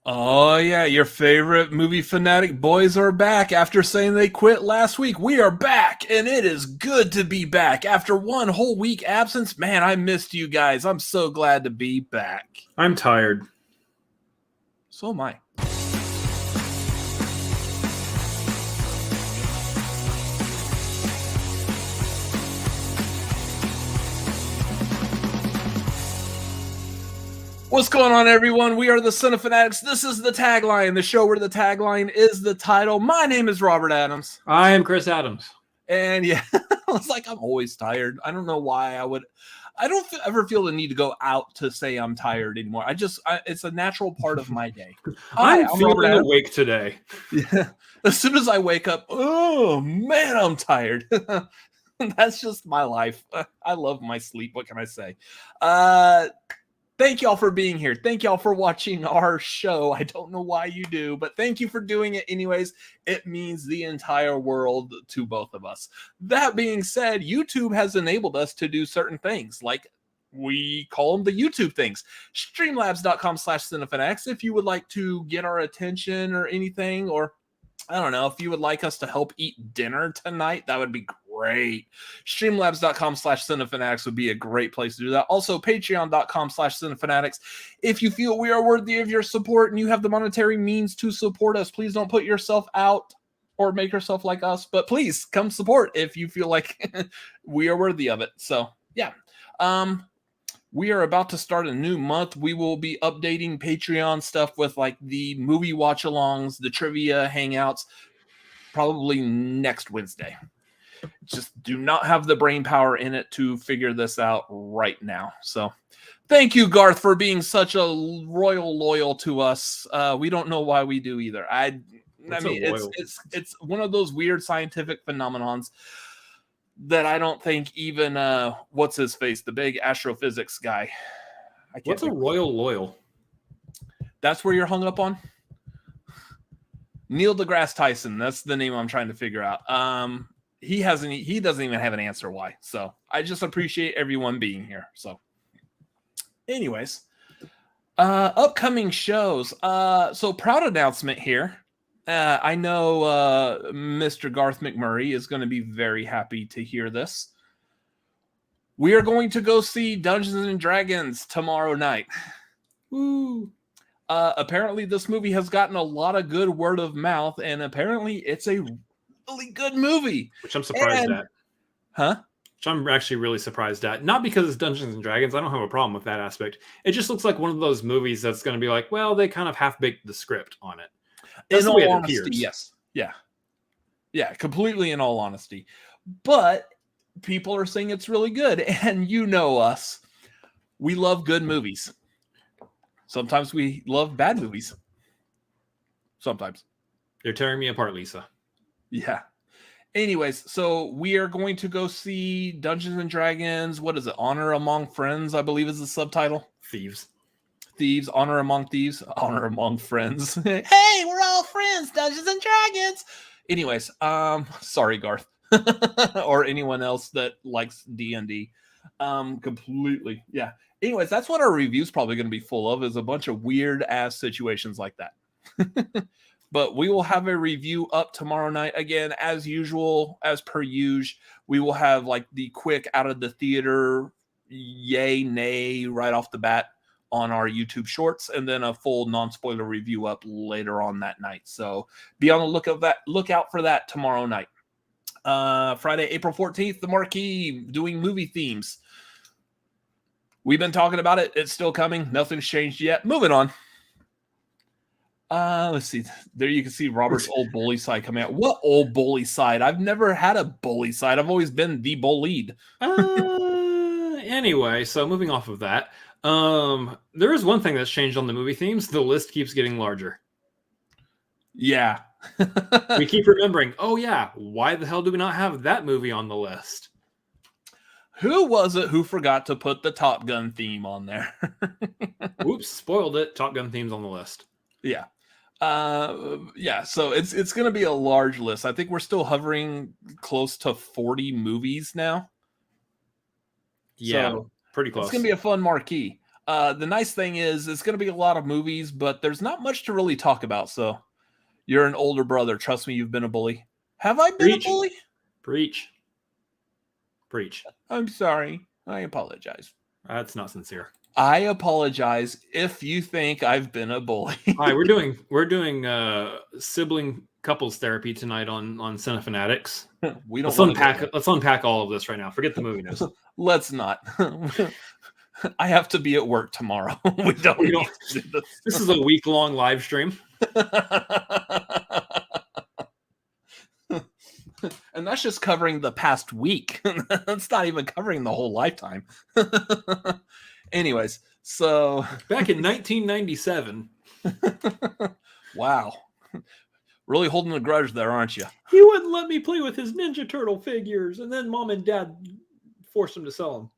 Oh, yeah, your favorite movie fanatic boys are back after saying they quit last week. We are back, and it is good to be back. After one whole week absence, man, I missed you guys. I'm so glad to be back. I'm tired. So am I. What's going on, everyone? We are the Cinefanatics. This is the Tagline, the show where the tagline is the title. My name is Robert Adams. I am Chris Adams. And yeah, I was like, I'm always tired. I don't know why I don't ever feel the need to go out to say I'm tired anymore. It's a natural part of my day. I'm feeling awake today. Yeah. As soon as I wake up, oh man, I'm tired. That's just my life. I love my sleep. What can I say? Thank y'all for being here. Thank y'all for watching our show. I don't know why you do, but thank you for doing it anyways. It means the entire world to both of us. That being said, YouTube has enabled us to do certain things, like we call them the YouTube things. Streamlabs.com/Cinefanatics if you would like to get our attention or anything, or I don't know, if you would like us to help eat dinner tonight, that would be great. Streamlabs.com/Cinefanatics would be a great place to do that. Also, patreon.com/Cinefanatics. If you feel we are worthy of your support and you have the monetary means to support us, please don't put yourself out or make yourself like us, but please come support if you feel like we are worthy of it. So, yeah. We are about to start a new month. We will be updating Patreon stuff with like the movie watch-alongs, the trivia hangouts, probably next Wednesday. Just do not have the brain power in it to figure this out right now. So thank you, Garth, for being such a royal loyal to us. We don't know why we do either. I mean, it's one of those weird scientific phenomenons that I don't think even what's his face, the big astrophysics guy. What's a royal loyal? That's where you're hung up on? Neil deGrasse Tyson. That's the name I'm trying to figure out. He doesn't even have an answer why. So I just appreciate everyone being here. So anyways, upcoming shows. So proud announcement here. I know Mr. Garth McMurray is going to be very happy to hear this. We are going to go see Dungeons and Dragons tomorrow night. Woo! Apparently, this movie has gotten a lot of good word of mouth, and apparently, it's a really good movie. Which I'm surprised at. Huh? Which I'm actually really surprised at. Not because it's Dungeons and Dragons. I don't have a problem with that aspect. It just looks like one of those movies that's going to be like, well, they kind of half-baked the script on it. In all honesty, yes. Yeah, completely in all honesty. But people are saying it's really good. And you know us. We love good movies. Sometimes we love bad movies. Sometimes. You're tearing me apart, Lisa. Yeah. Anyways, so we are going to go see Dungeons and Dragons. What is it? Honor Among Friends, I believe is the subtitle. Thieves, honor among thieves, honor among friends. Hey, we're all friends, Dungeons and Dragons. Anyways, sorry, Garth, or anyone else that likes D&D. Completely, yeah. Anyways, that's what our review's probably going to be full of, is a bunch of weird ass situations like that. But we will have a review up tomorrow night again, as usual, as per usual. We will have like the quick out of the theater, yay, nay, right off the bat on our YouTube shorts, and then a full non-spoiler review up later on that night. So be on the lookout for that tomorrow night. Friday, April 14th, the Marquee, doing movie themes. We've been talking about it. It's still coming. Nothing's changed yet. Moving on. Let's see. There you can see Robert's old bully side coming out. What old bully side? I've never had a bully side. I've always been the bullied. Anyway, so moving off of that, there is one thing that's changed on the movie themes. The list keeps getting larger. Yeah. We keep remembering, oh yeah, why the hell do we not have that movie on the list? Who was it who forgot to put the Top Gun theme on there? Oops, spoiled it. Top Gun theme's on the list. Yeah. So it's going to be a large list. I think we're still hovering close to 40 movies now. Yeah, so pretty close. It's going to be a fun marquee. The nice thing is it's going to be a lot of movies, but there's not much to really talk about. So you're an older brother. Trust me, you've been a bully. Have I been a bully? Preach. I'm sorry. I apologize. That's not sincere. I apologize if you think I've been a bully. All right, we're doing sibling couples therapy tonight on Cinefanatics. We don't let's unpack all of this right now. Forget the movie news. Let's not. I have to be at work tomorrow. we don't need to do this. This is a week-long live stream. And that's just covering the past week. That's not even covering the whole lifetime. Anyways, so back in 1997. Wow. Really holding a grudge there, aren't you? He wouldn't let me play with his Ninja Turtle figures, and then Mom and Dad forced him to sell them.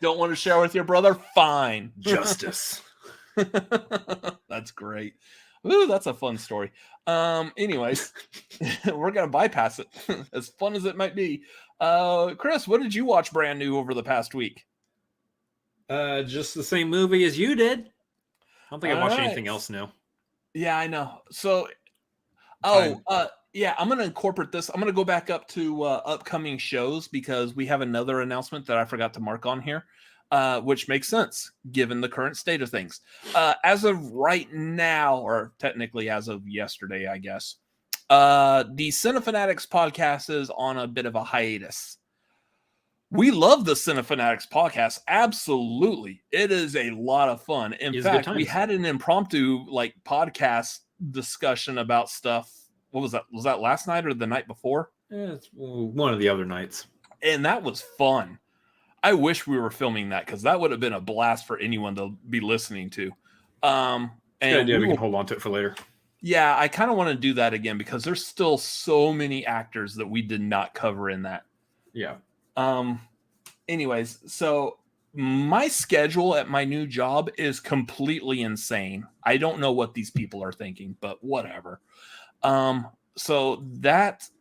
Don't want to share with your brother? Fine. Justice. That's great. Ooh, that's a fun story. Anyways, we're gonna bypass it. As fun as it might be. Chris, what did you watch brand new over the past week? Just the same movie as you did. I don't think I watched anything else new. Yeah, I know. So yeah, I'm gonna incorporate this. I'm gonna go back up to upcoming shows because we have another announcement that I forgot to mark on here. Which makes sense given the current state of things. As of right now, or technically as of yesterday, I guess, the Cinefanatics podcast is on a bit of a hiatus. We love the Cinefanatics podcast. Absolutely. It is a lot of fun. In fact, we had an impromptu podcast discussion about stuff. What was that? Was that last night or the night before? It's one of the other nights. And that was fun. I wish we were filming that because that would have been a blast for anyone to be listening to. And good idea. We can hold on to it for later. Yeah, I kind of want to do that again because there's still so many actors that we did not cover in that. Yeah. Anyways, so my schedule at my new job is completely insane. I don't know what these people are thinking, but whatever. So that's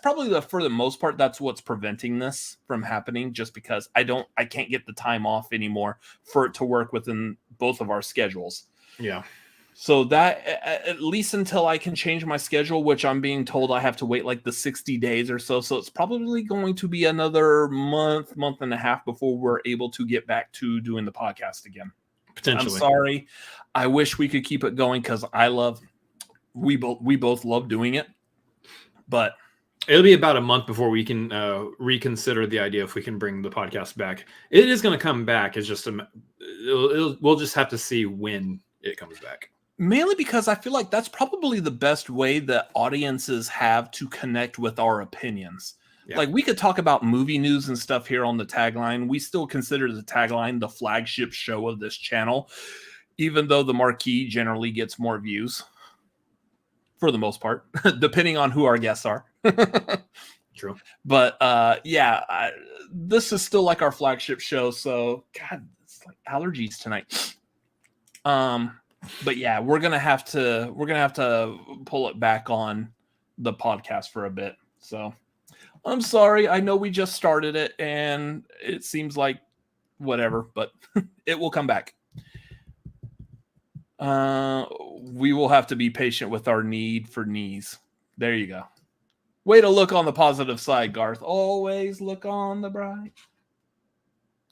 probably for the most part, that's what's preventing this from happening, just because I can't get the time off anymore for it to work within both of our schedules. Yeah. So that at least until I can change my schedule, which I'm being told I have to wait like the 60 days or so. So it's probably going to be another month and a half before we're able to get back to doing the podcast again. Potentially. I'm sorry. I wish we could keep it going because we both love doing it, but it'll be about a month before we can reconsider the idea if we can bring the podcast back. It is going to come back. It's just we'll just have to see when it comes back. Mainly because I feel like that's probably the best way that audiences have to connect with our opinions. Yeah. Like we could talk about movie news and stuff here on the Tagline. We still consider the Tagline the flagship show of this channel, even though the Marquee generally gets more views. For the most part, depending on who our guests are. True. But this is still like our flagship show. So God, it's like allergies tonight. But yeah, we're gonna have to pull it back on the podcast for a bit. So I'm sorry. I know we just started it and it seems like whatever, but it will come back. We will have to be patient with our need for knees. There you go. Way to look on the positive side, Garth. Always look on the bright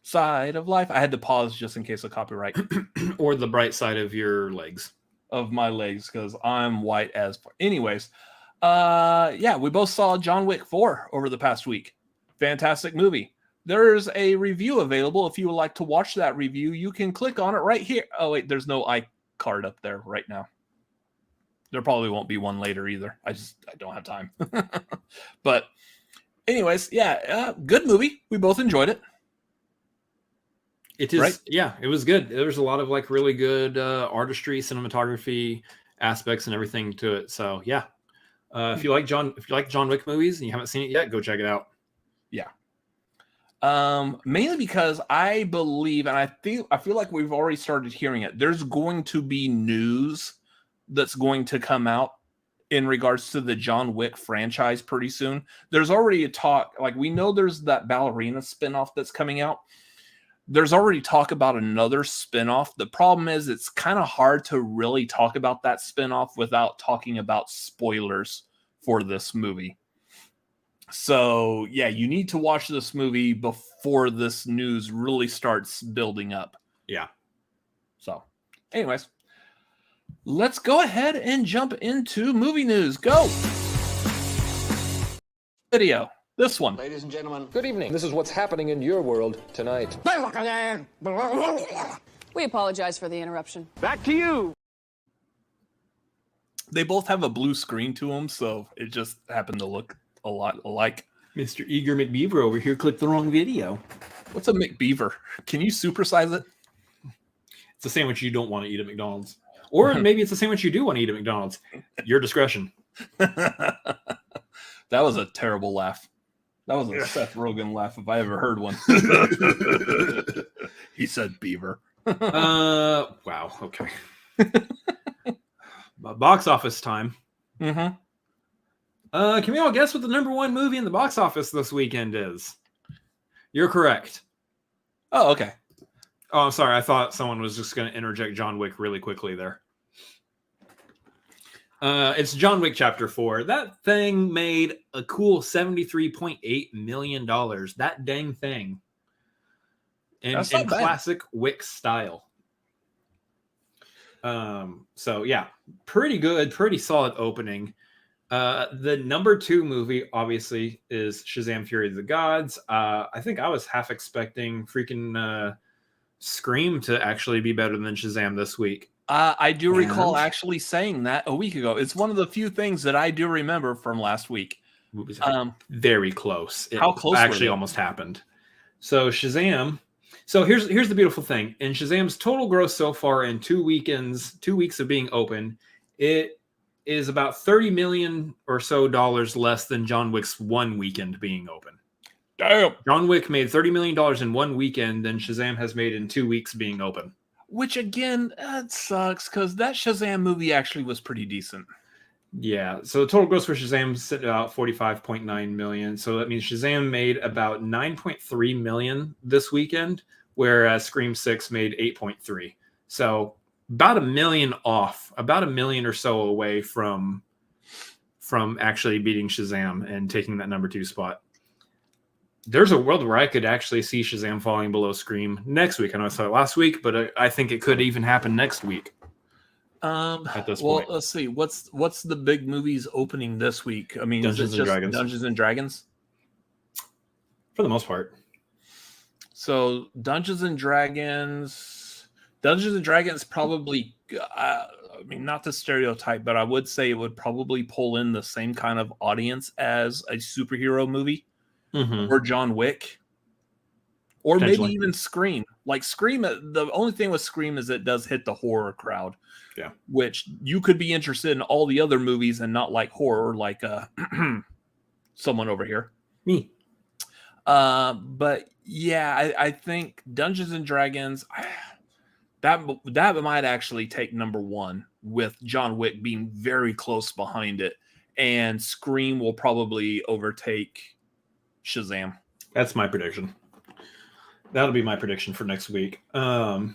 side of life. I had to pause just in case of copyright. Or the bright side of your legs. Of my legs, because I'm white as... Anyways, we both saw John Wick 4 over the past week. Fantastic movie. There's a review available. If you would like to watch that review, you can click on it right here. Oh, wait, there's no card up there right now. There probably won't be one later either. I don't have time. But anyways, good movie. We both enjoyed it. It is, right? Yeah, it was good. There's a lot of really good artistry, cinematography aspects, and everything to it. So yeah, if you like John Wick movies and you haven't seen it yet, go check it out. Yeah. Mainly because I believe, and I feel like we've already started hearing it. There's going to be news that's going to come out in regards to the John Wick franchise pretty soon. There's already a talk, like we know there's that ballerina spinoff that's coming out. There's already talk about another spinoff. The problem is it's kind of hard to really talk about that spinoff without talking about spoilers for this movie. So, yeah, you need to watch this movie before this news really starts building up. Yeah. So, anyways, let's go ahead and jump into movie news. Go! Video. This one. Ladies and gentlemen, Good evening. This is what's happening in your world tonight. We apologize for the interruption. back to you. They both have a blue screen to them, so it just happened to look a lot alike. Mr. Eager McBeaver over here clicked the wrong video. What's a McBeaver? Can you supersize it? It's a sandwich you don't want to eat at McDonald's. Or maybe it's a sandwich you do want to eat at McDonald's. Your discretion. That was a terrible laugh. That was a Seth Rogen laugh if I ever heard one. He said beaver. Wow. Okay. Box office time. Mm-hmm. Can we all guess what the number one movie in the box office this weekend is? You're correct. Oh, okay. Oh, I'm sorry. I thought someone was just going to interject John Wick really quickly there. It's John Wick Chapter 4. That thing made a cool $73.8 million. That dang thing. In classic Wick style. So, yeah. Pretty good. Pretty solid opening. The number 2 movie, obviously, is Shazam! Fury of the Gods. I think I was half expecting freaking Scream to actually be better than Shazam this week. I do recall actually saying that a week ago. It's one of the few things that I do remember from last week. Very close. How close actually almost happened. So Shazam. So here's the beautiful thing. In Shazam's total gross so far in 2 weeks of being open, it is about $30 million or so less than John Wick's 1 weekend being open. Damn. John Wick made $30 million in 1 weekend than Shazam has made in 2 weeks being open. Which, again, that sucks because that Shazam movie actually was pretty decent. Yeah, so the total gross for Shazam is at about $45.9 million. So that means Shazam made about $9.3 million this weekend, whereas Scream 6 made $8.3. So about $1 million off, about $1 million or so away from actually beating Shazam and taking that number 2 spot. There's a world where I could actually see Shazam falling below Scream next week. I know I saw it last week, but I think it could even happen next week. At this point, let's see. What's the big movies opening this week? I mean, Dungeons and Dragons. Dungeons and Dragons, for the most part. So Dungeons and Dragons probably. I mean, not the stereotype, but I would say it would probably pull in the same kind of audience as a superhero movie. Mm-hmm. Or John Wick, or maybe even Scream. Like Scream, the only thing with Scream is it does hit the horror crowd. Yeah, which you could be interested in all the other movies and not like horror, like someone over here, me. But yeah, I think Dungeons and Dragons that might actually take number 1 with John Wick being very close behind it, and Scream will probably overtake Shazam. That's my prediction. That'll be my prediction for next week. So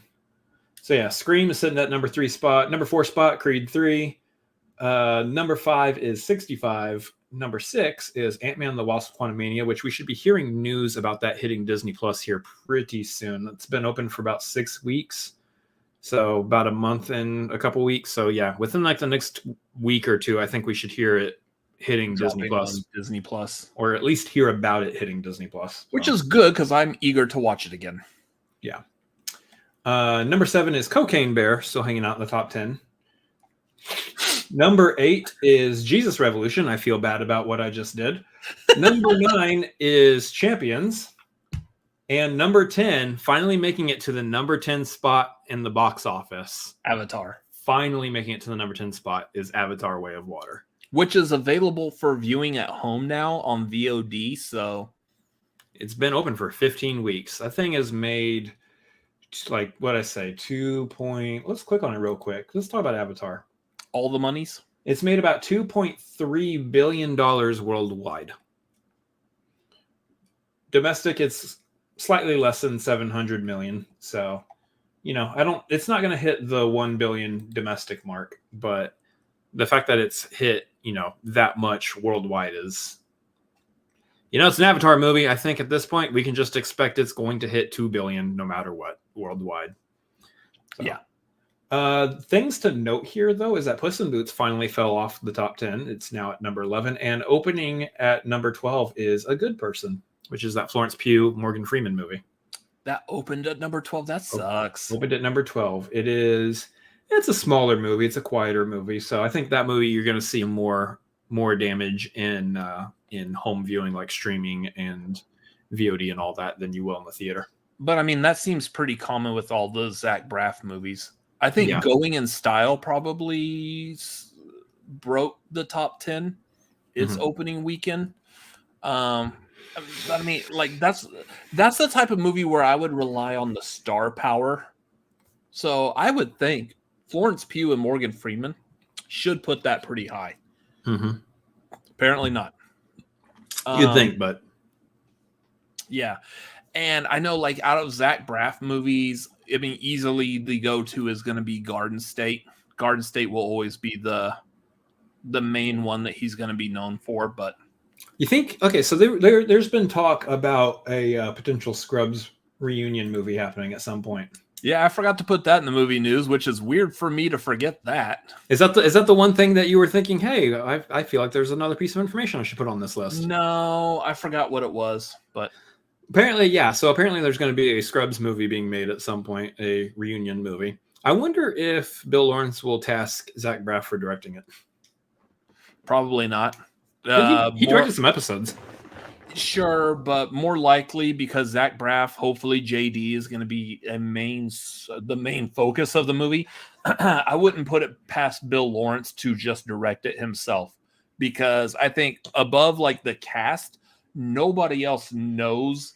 yeah, Scream is sitting at number 3 spot. Number 4 spot, Creed 3. Number 5 is 65. Number 6 is Ant-Man and the Wasp: Quantumania, which we should be hearing news about that hitting Disney Plus here pretty soon. It's been open for about 6 weeks. So about a month and a couple weeks. So yeah, within like the next week or 2, I think we should hear it hitting Disney Plus, or at least hear about it hitting Disney Plus, which is good because I'm eager to watch it again. Yeah. Number 7 is Cocaine Bear, still hanging out in the top 10. Number 8 is Jesus Revolution. I feel bad about what I just did. Number 9 is Champions, and number 10, finally making it to the number 10 spot in the box office. Avatar. Finally making it to the number 10 spot is Avatar: Way of Water, which is available for viewing at home now on VOD. So it's been open for 15 weeks. That thing has made, like, what I say, let's click on it real quick. Let's talk about Avatar. All the monies? It's made about $2.3 billion worldwide. Domestic, it's slightly less than 700 million. So, it's not going to hit the 1 billion domestic mark, but the fact that it's hit, that much worldwide is, it's an Avatar movie. I think at this point we can just expect it's going to hit 2 billion no matter what worldwide. So. Yeah. Things to note here, though, is that Puss in Boots finally fell off the top 10. It's now at number 11, and opening at number 12 is A Good Person, which is that Florence Pugh, Morgan Freeman movie. That opened at number 12. That sucks. Opened at number 12. It's a smaller movie. It's a quieter movie. So I think that movie you're going to see more damage in home viewing, like streaming and VOD and all that, than you will in the theater. But I mean, that seems pretty common with all the Zach Braff movies. I think Going in Style probably broke the top 10 its opening weekend. I mean, like that's the type of movie where I would rely on the star power. So I would think Florence Pugh and Morgan Freeman should put that pretty high. Apparently not. You'd think, but yeah. And I know, like, out of Zach Braff movies, I mean, easily the go-to is going to be Garden State. Garden State will always be the main one that he's going to be known for. But you think, okay, so there's been talk about a potential Scrubs reunion movie happening at some point. Yeah, I forgot to put that in the movie news, which is weird for me to forget that. Is that the one thing that you were thinking, hey, I feel like there's another piece of information I should put on this list? No, I forgot what it was, but apparently, yeah. So apparently there's going to be a Scrubs movie being made at some point, a reunion movie. I wonder if Bill Lawrence will task Zach Braff for directing it. Probably not. He directed some episodes. Sure, but more likely because Zach Braff, hopefully JD is going to be the main focus of the movie. I wouldn't put it past Bill Lawrence to just direct it himself, because I think above like the cast, nobody else knows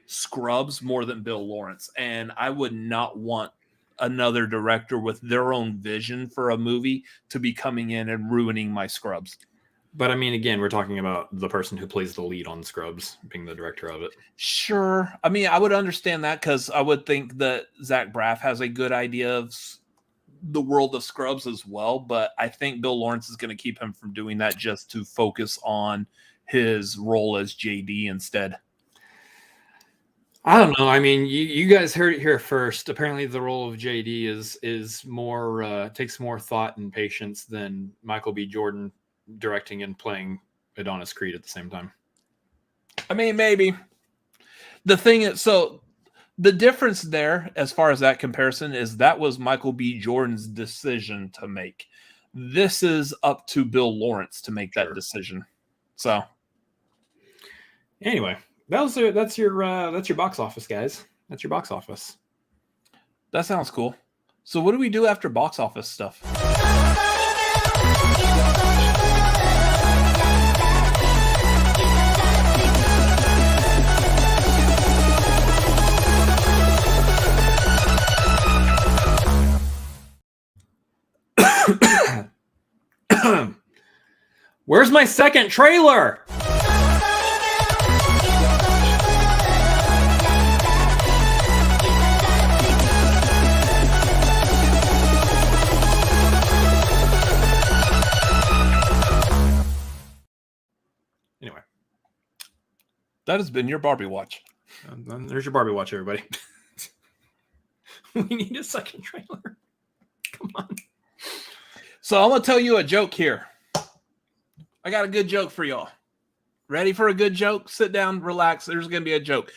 Scrubs more than Bill Lawrence, and I would not want another director with their own vision for a movie to be coming in and ruining my Scrubs. But I mean, again, we're talking about the person who plays the lead on Scrubs being the director of it. Sure. I mean, I would understand that because I would think that Zach Braff has a good idea of the world of Scrubs as well. But I think Bill Lawrence is going to keep him from doing that just to focus on his role as JD instead. I don't know. I mean, you guys heard it here first. Apparently, the role of JD is more takes more thought and patience than Michael B. Jordan directing and playing Adonis Creed at the same time. I mean, maybe. The thing is, so the difference there, as far as that comparison, is that was Michael B. Jordan's decision to make. This is up to Bill Lawrence to make that decision. So, anyway, that's your box office, guys. That's your box office. That sounds cool. So, what do we do after box office stuff? Where's my second trailer? Anyway, that has been your Barbie Watch. There's your Barbie Watch, everybody. We need a second trailer. Come on. So I'm going to tell you a joke here. I got a good joke for y'all. Ready for a good joke? Sit down, relax. There's going to be a joke.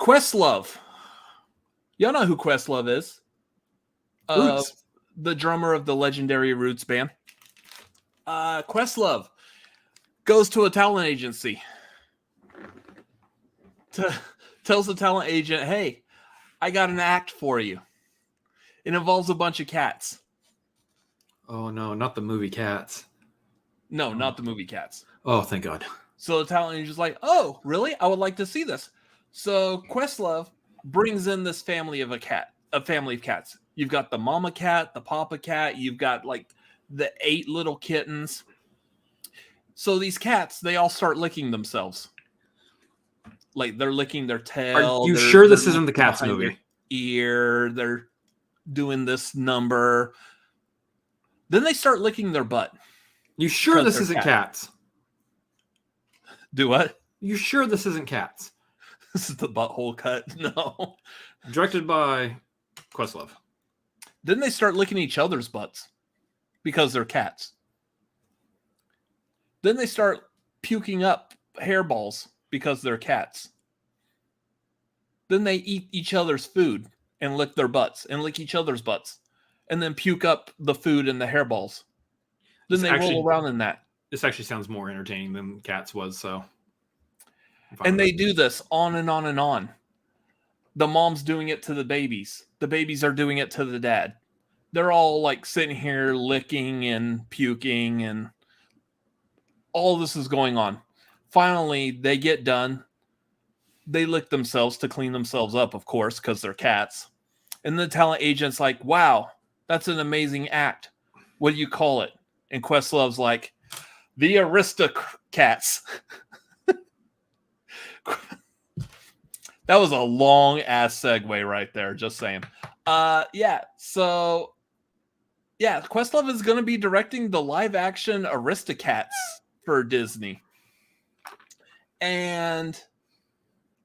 Questlove. Y'all know who Questlove is? The drummer of the legendary Roots band. Questlove goes to a talent agency. Tells the talent agent, hey, I got an act for you. It involves a bunch of cats. Oh, no, not the movie Cats. No, not the movie Cats. Oh, thank God. So the talent agent's like, oh, really? I would like to see this. So Questlove brings in this family of a family of cats. You've got the mama cat, the papa cat. You've got like the 8 little kittens. So these cats, they all start licking themselves. Like they're licking their tail. Are you sure this isn't the licking Cats behind their movie? Ear. They're doing this number. Then they start licking their butt. You sure Because this they're isn't cats. Cats? Do what? You sure this isn't Cats? This is the butthole cut. No. Directed by Questlove. Then they start licking each other's butts because they're cats. Then they start puking up hairballs because they're cats. Then they eat each other's food and lick their butts and lick each other's butts and then puke up the food and the hairballs. Then they roll around in that. This actually sounds more entertaining than Cats was, so. And they do this on and on and on. The mom's doing it to the babies. The babies are doing it to the dad. They're all like sitting here licking and puking, and all this is going on. Finally, they get done. They lick themselves to clean themselves up, of course, because they're cats. And the talent agent's like, wow, that's an amazing act. What do you call it? And Questlove's like, the Aristocats. That was a long ass segue right there, just saying. So Questlove is going to be directing the live action Aristocats for Disney. And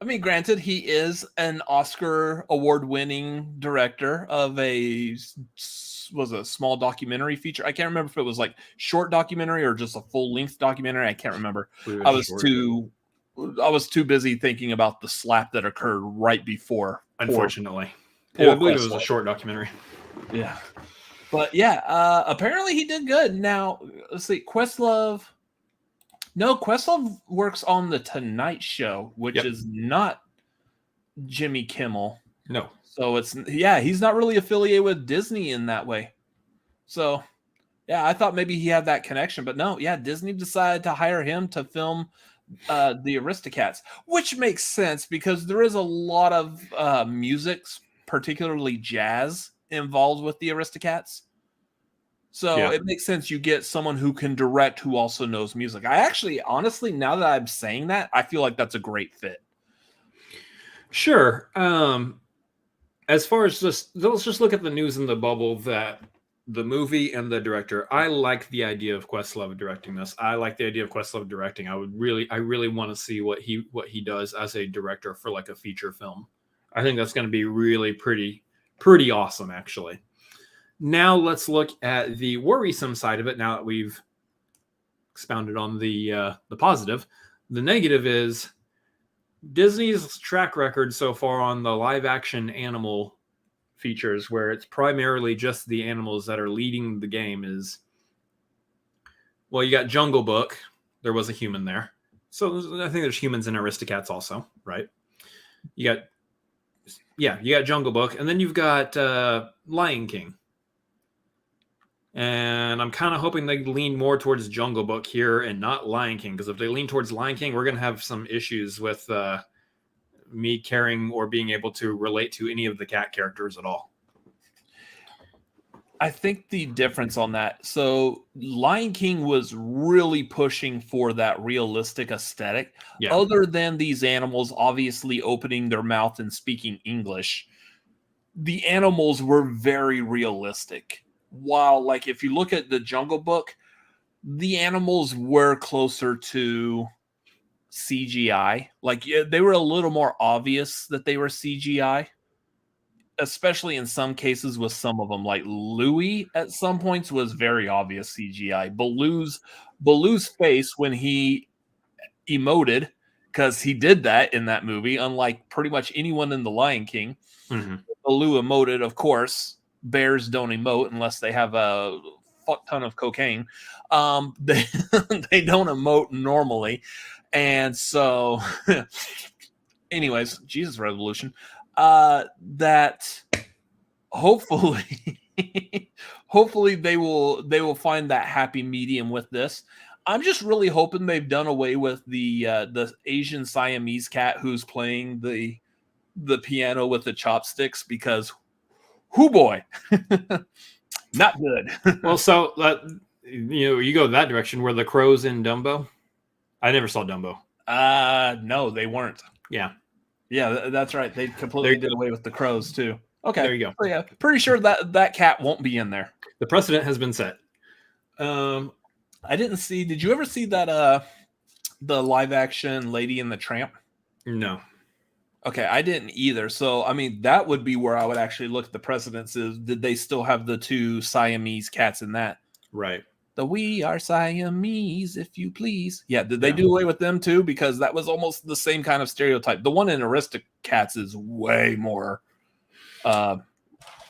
I mean, granted, he is an Oscar award-winning director of a small documentary feature. I can't remember if it was like short documentary or just a full-length documentary. I can't remember. I was too busy thinking about the slap that occurred right before. Unfortunately. I believe it was a short documentary. Yeah. But apparently he did good. Now, let's see. Questlove works on The Tonight Show, which is not Jimmy Kimmel. No. So he's not really affiliated with Disney in that way. So, I thought maybe he had that connection, but no, Disney decided to hire him to film the Aristocats, which makes sense because there is a lot of music, particularly jazz, involved with the Aristocats. So it makes sense you get someone who can direct who also knows music. I actually, honestly, now that I'm saying that, I feel like that's a great fit. Sure. As far as let's just look at the news in the bubble that the movie and the director, I like the idea of Questlove directing this. I like the idea of Questlove directing. I really want to see what he does as a director for like a feature film. I think that's going to be really pretty awesome, actually. Now let's look at the worrisome side of it. Now that we've expounded on the positive, the negative is Disney's track record so far on the live action animal features, where it's primarily just the animals that are leading the game, is, well, you got Jungle Book. There was a human there. So I think there's humans in Aristocats also, right? You got Jungle Book. And then you've got Lion King. And I'm kind of hoping they lean more towards Jungle Book here and not Lion King, because if they lean towards Lion King, we're going to have some issues with me caring or being able to relate to any of the cat characters at all. I think the difference on that, so Lion King was really pushing for that realistic aesthetic. Yeah. Other than these animals obviously opening their mouth and speaking English, the animals were very realistic. While, like, if you look at the Jungle Book, the animals were closer to CGI. Like, they were a little more obvious that they were CGI, especially in some cases with some of them. Like Louis at some points was very obvious CGI. Baloo's face when he emoted, because he did that in that movie, unlike pretty much anyone in The Lion King. Mm-hmm. Baloo emoted, of course. Bears don't emote unless they have a fuck ton of cocaine. They don't emote normally. And so, anyways, Jesus Revolution. That hopefully they will find that happy medium with this. I'm just really hoping they've done away with the Asian Siamese cat who's playing the piano with the chopsticks, because whoo boy. Not good. Well, so you go that direction where the crows in Dumbo. I never saw Dumbo. No, they weren't. Yeah. Yeah, that's right. They completely did away with the crows too. Okay. There you go. So, yeah, pretty sure that cat won't be in there. The precedent has been set. I didn't see. Did you ever see that the live action Lady and the Tramp? No. Okay, I didn't either. So, I mean, that would be where I would actually look at the precedents is, did they still have the two Siamese cats in that? Right. The We Are Siamese, if you please. Yeah, did they do away with them too? Because that was almost the same kind of stereotype. The one in Aristocats is way more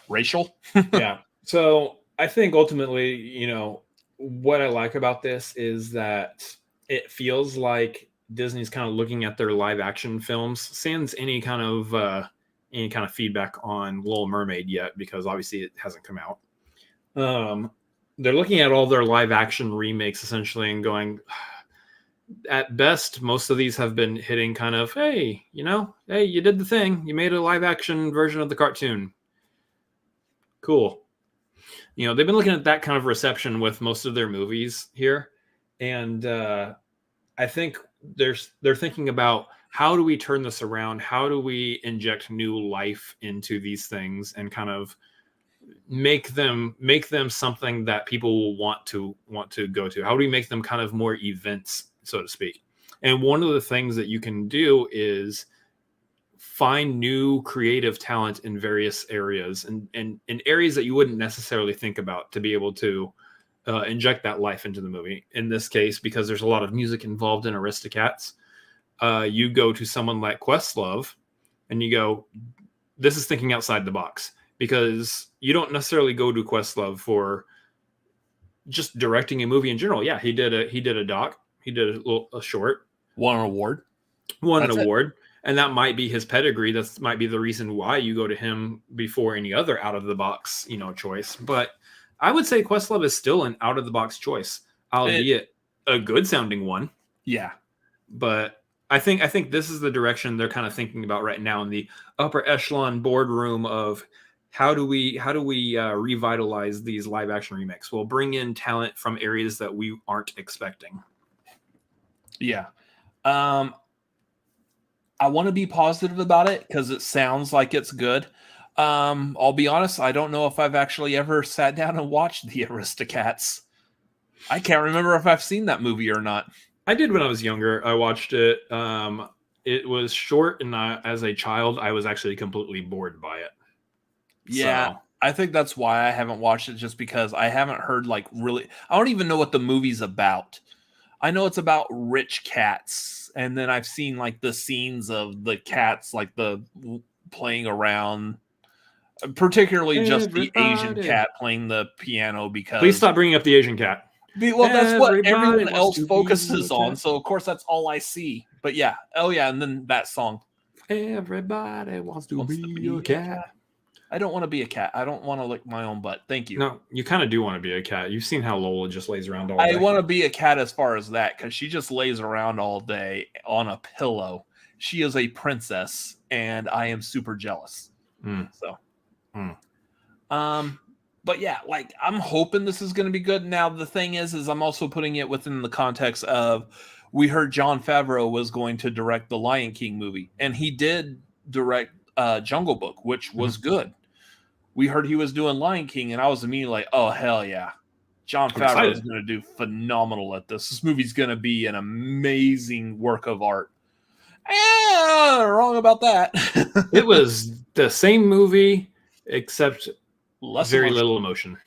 racial. Yeah. So, I think ultimately, what I like about this is that it feels like Disney's kind of looking at their live action films, sans any kind of feedback on Little Mermaid yet, because obviously it hasn't come out. They're looking at all their live action remakes essentially and going, at best, most of these have been hitting kind of, hey, you did the thing. You made a live action version of the cartoon. Cool. They've been looking at that kind of reception with most of their movies here. And I think they're thinking about, how do we turn this around? How do we inject new life into these things and kind of make them something that people will want to go to? How do we make them kind of more events, so to speak? And one of the things that you can do is find new creative talent in various areas and in areas that you wouldn't necessarily think about to be able to inject that life into the movie. In this case, because there's a lot of music involved in Aristocats, you go to someone like Questlove and you go, this is thinking outside the box, because you don't necessarily go to Questlove for just directing a movie in general. Yeah, he did a doc, he did a short, won an award, and that might be his pedigree. That might be the reason why you go to him before any other out of the box, choice. But I would say Questlove is still an out of the box choice, albeit a good sounding one. Yeah, but I think this is the direction they're kind of thinking about right now in the upper echelon boardroom of how do we revitalize these live action remakes? We'll bring in talent from areas that we aren't expecting. Yeah. I want to be positive about it because it sounds like it's good. I'll be honest, I don't know if I've actually ever sat down and watched the Aristocats. I can't remember if I've seen that movie or not. I did when I was younger. I watched it. It was short, and as a child, I was actually completely bored by it. Yeah, so I think that's why I haven't watched it, just because I haven't heard really. I don't even know what the movie's about. I know it's about rich cats, and then I've seen the scenes of the cats, the playing around, particularly just the Asian cat playing the piano. Because please stop bringing up the Asian cat. Well, that's what everyone else focuses on, so of course that's all I see. But yeah, and then that song. Everybody wants to be a cat. I don't want to be a cat. I don't want to lick my own butt. Thank you. No, you kind of do want to be a cat. You've seen how Lola just lays around all day. I want to be a cat as far as that, because she just lays around all day on a pillow. She is a princess, and I am super jealous. But yeah, I'm hoping this is going to be good. Now, the thing is I'm also putting it within the context of, we heard Jon Favreau was going to direct the Lion King movie, and he did direct Jungle Book, which was good. We heard he was doing Lion King, and I was immediately like, oh, hell yeah. Jon Favreau is going to do phenomenal at this. This movie's going to be an amazing work of art. Wrong about that. It was the same movie, except very little emotion.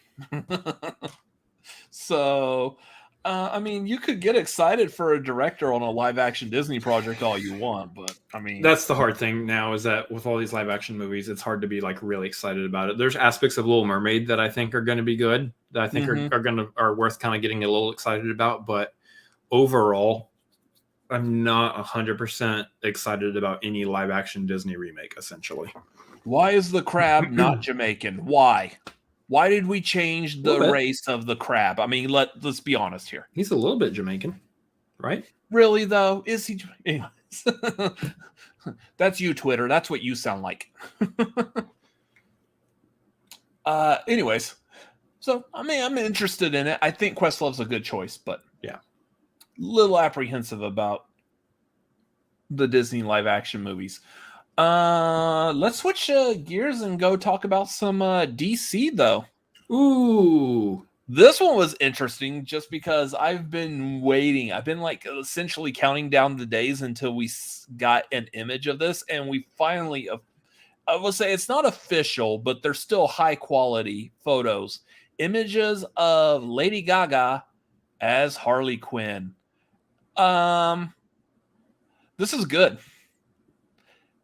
So, I mean, you could get excited for a director on a live action Disney project all you want, but I mean, that's the hard thing now, is that with all these live action movies, it's hard to be really excited about it. There's aspects of Little Mermaid that I think are going to be good, that I think are worth kind of getting a little excited about, but overall, I'm not 100% excited about any live action Disney remake, essentially. Why is the crab not Jamaican? Why? Why did we change the race of the crab? I mean, let's be honest here. He's a little bit Jamaican, right? Really, though? Is he? Anyways. That's you, Twitter. That's what you sound like. Anyways. So, I mean, I'm interested in it. I think Questlove's a good choice, but yeah, little apprehensive about the Disney live action movies. Let's switch gears and go talk about some DC though. Ooh, this one was interesting just because I've been waiting. I've been like essentially counting down the days until we got an image of this, and we finally, I will say it's not official, but they're still high quality photos. Images of Lady Gaga as Harley Quinn. This is good.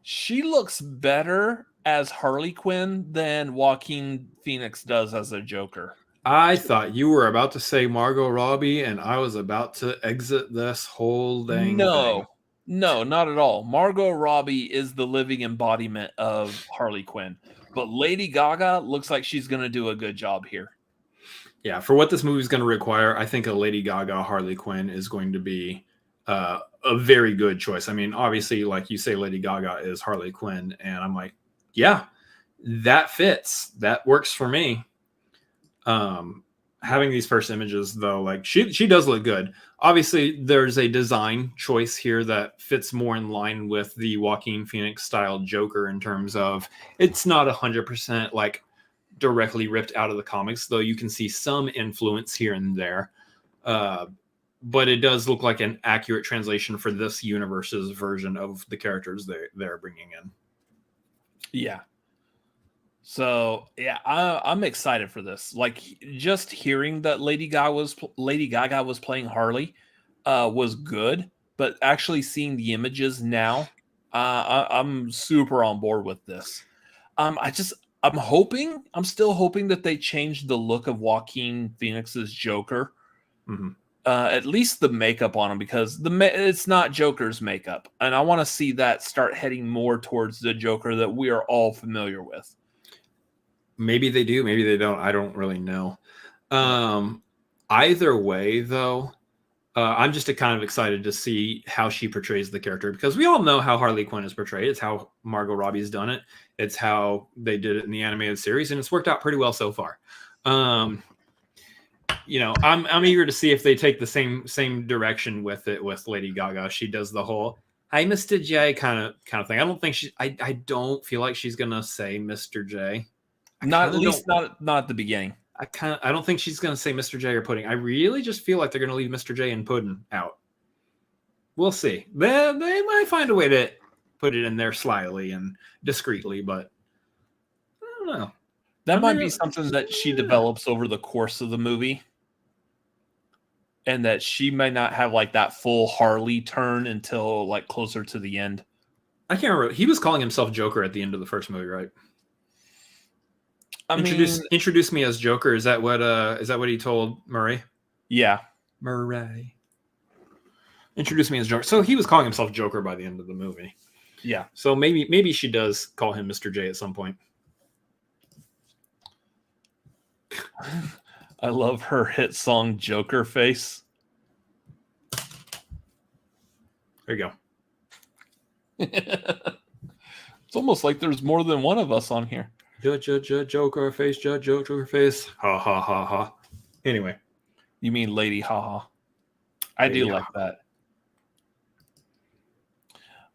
She looks better as Harley Quinn than Joaquin Phoenix does as a Joker. I thought you were about to say Margot Robbie, and I was about to exit this whole dang thing. No, not at all. Margot Robbie is the living embodiment of Harley Quinn, but Lady Gaga looks like she's going to do a good job here. Yeah, for what this movie is going to require, I think a Lady Gaga Harley Quinn is going to be a very good choice. I mean, obviously, like you say, Lady Gaga is Harley Quinn, and I'm like, yeah, that fits. That works for me. Having these first images, though, like she does look good. Obviously, there's a design choice here that fits more in line with the Joaquin Phoenix style Joker in terms of it's not 100% like directly ripped out of the comics, though you can see some influence here and there. But it does look like an accurate translation for this universe's version of the characters they're bringing in. Yeah. So yeah, I'm excited for this. Like just hearing that Lady Gaga was playing Harley was good, but actually seeing the images now, I'm super on board with this. I'm still hoping that they change the look of Joaquin Phoenix's Joker. Mm-hmm. At least the makeup on him, because it's not Joker's makeup, and I want to see that start heading more towards the Joker that we are all familiar with. Maybe they do, maybe they don't. I don't really know. Either way, though, I'm just kind of excited to see how she portrays the character, because we all know how Harley Quinn is portrayed. It's how Margot Robbie's done it. It's how they did it in the animated series, and it's worked out pretty well so far. You know, I'm eager to see if they take the same direction with it with Lady Gaga. She does the whole "Hi, Mr. J" kind of thing. I don't think I don't feel like she's gonna say Mr. J. Not at the beginning. I don't think she's gonna say Mr. J or Pudding. I really just feel like they're gonna leave Mr. J and Pudding out. We'll see. They might find a way to put it in there slyly and discreetly, but I don't know. That might be something that she develops over the course of the movie, and that she may not have like that full Harley turn until like closer to the end. I can't remember. He was calling himself Joker at the end of the first movie, right? Introduce me as Joker. Is that what he told Murray? Yeah, Murray. Introduce me as Joker. So he was calling himself Joker by the end of the movie. Yeah. So maybe she does call him Mr. J at some point. I love her hit song Joker Face. There you go. It's almost like there's more than one of us on here. Joker Face, Joker Face. Ha ha ha ha. Anyway. You mean Lady Haha. I do like that.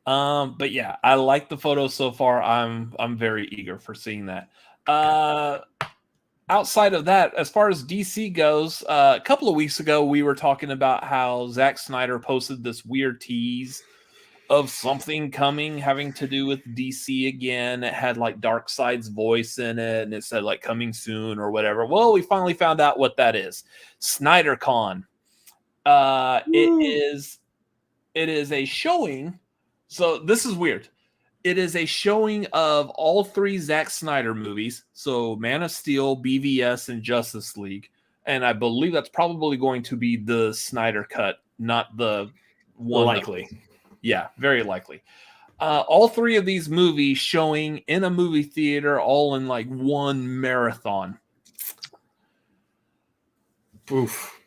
But yeah, I like the photos so far. I'm very eager for seeing that. Outside of that, as far as DC goes, a couple of weeks ago, we were talking about how Zack Snyder posted this weird tease of something coming having to do with DC again. It had like Darkseid's voice in it, and it said like coming soon or whatever. Well, we finally found out what that is. SnyderCon. It is a showing. So this is weird. It is a showing of all three Zack Snyder movies. So Man of Steel, BVS, and Justice League. And I believe that's probably going to be the Snyder cut, not the one. Likely. Yeah, very likely. All three of these movies showing in a movie theater, all in like one marathon. Oof.